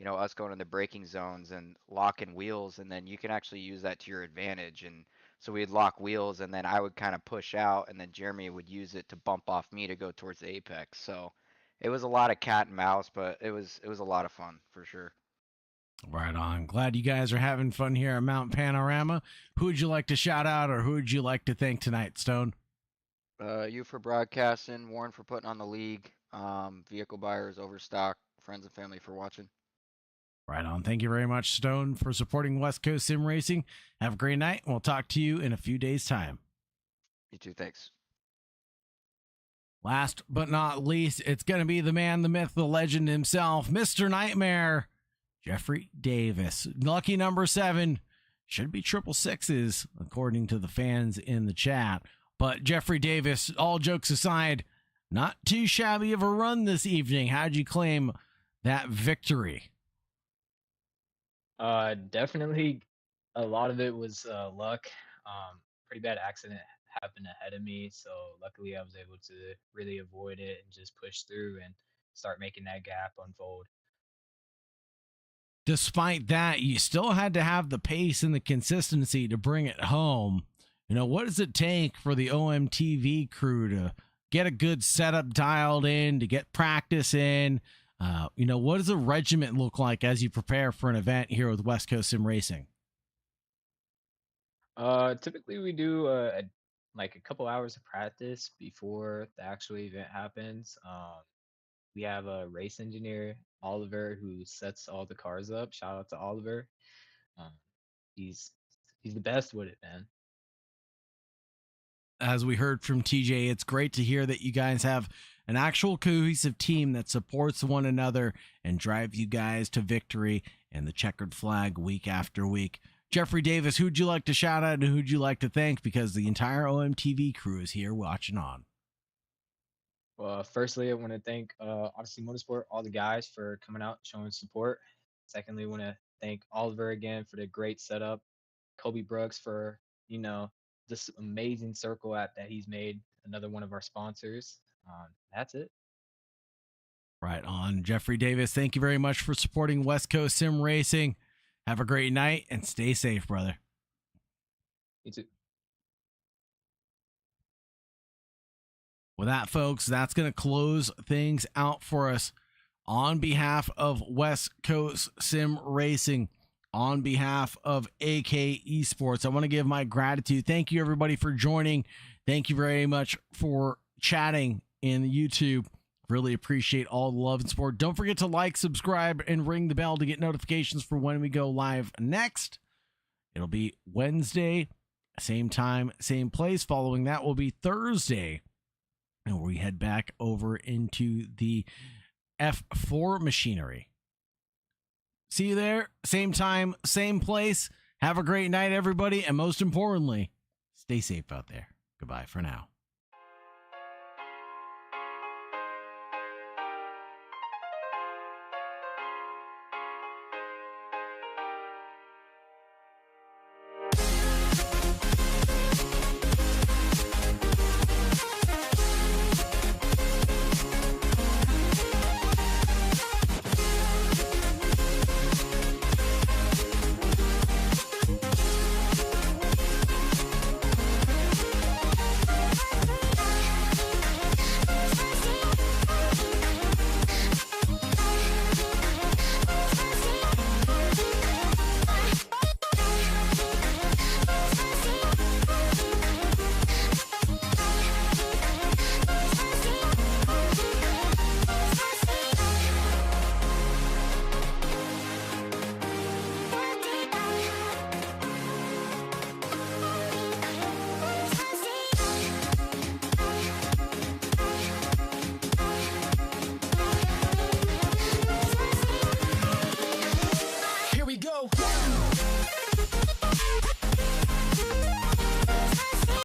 us going in the braking zones and locking wheels, and then you can actually use that to your advantage. And so we'd lock wheels, and then I would kind of push out, and then Jeremy would use it to bump off me to go towards the apex. So it was a lot of cat and mouse, but it was a lot of fun for sure. Right on. Glad you guys are having fun here at Mount Panorama. Who would you like to shout out, or who would you like to thank tonight, Stone? You for broadcasting, Warren for putting on the league, vehicle buyers, Overstock, friends and family for watching. Right on. Thank you very much, Stone, for supporting West Coast Sim Racing. Have a great night. We'll talk to you in a few days' time. You too. Thanks. Last but not least, it's going to be the man, the myth, the legend himself, Mr. Nightmare, Jeffrey Davis. Lucky number 7. Should be 666s, according to the fans in the chat. But Jeffrey Davis, all jokes aside, not too shabby of a run this evening. How'd you claim that victory? Definitely a lot of it was luck. Pretty bad accident happened ahead of me, so luckily I was able to really avoid it and just push through and start making that gap unfold. Despite that, you still had to have the pace and the consistency to bring it home. What does it take for the OMTV crew to get a good setup dialed in, to get practice in? What does a regiment look like as you prepare for an event here with West Coast Sim Racing? Typically we do like a couple hours of practice before the actual event happens. We have a race engineer, Oliver, who sets all the cars up. Shout out to Oliver. He's the best with it, man. As we heard from TJ, it's great to hear that you guys have an actual cohesive team that supports one another and drives you guys to victory and the checkered flag week after week. Jeffrey Davis, who'd you like to shout out and who'd you like to thank? Because the entire OMTV crew is here watching on. Well, firstly, I want to thank Odyssey Motorsport, all the guys for coming out, showing support. Secondly, I want to thank Oliver again for the great setup. Kobe Brooks for, this amazing circle app that he's made, another one of our sponsors. That's it. Right on. Jeffrey Davis, thank you very much for supporting West Coast Sim Racing. Have a great night and stay safe, brother. You too. With that, folks, that's going to close things out for us. On behalf of West Coast Sim Racing, on behalf of AK Esports, I want to give my gratitude. Thank you, everybody, for joining. Thank you very much for chatting in YouTube. Really appreciate all the love and support. Don't forget to like, subscribe, and ring the bell to get notifications for when we go live next. It'll be Wednesday, same time, same place. Following that will be Thursday, and we head back over into the F4 machinery. See you there, same time, same place. Have a great night, everybody, and most importantly, stay safe out there. Goodbye for now. go.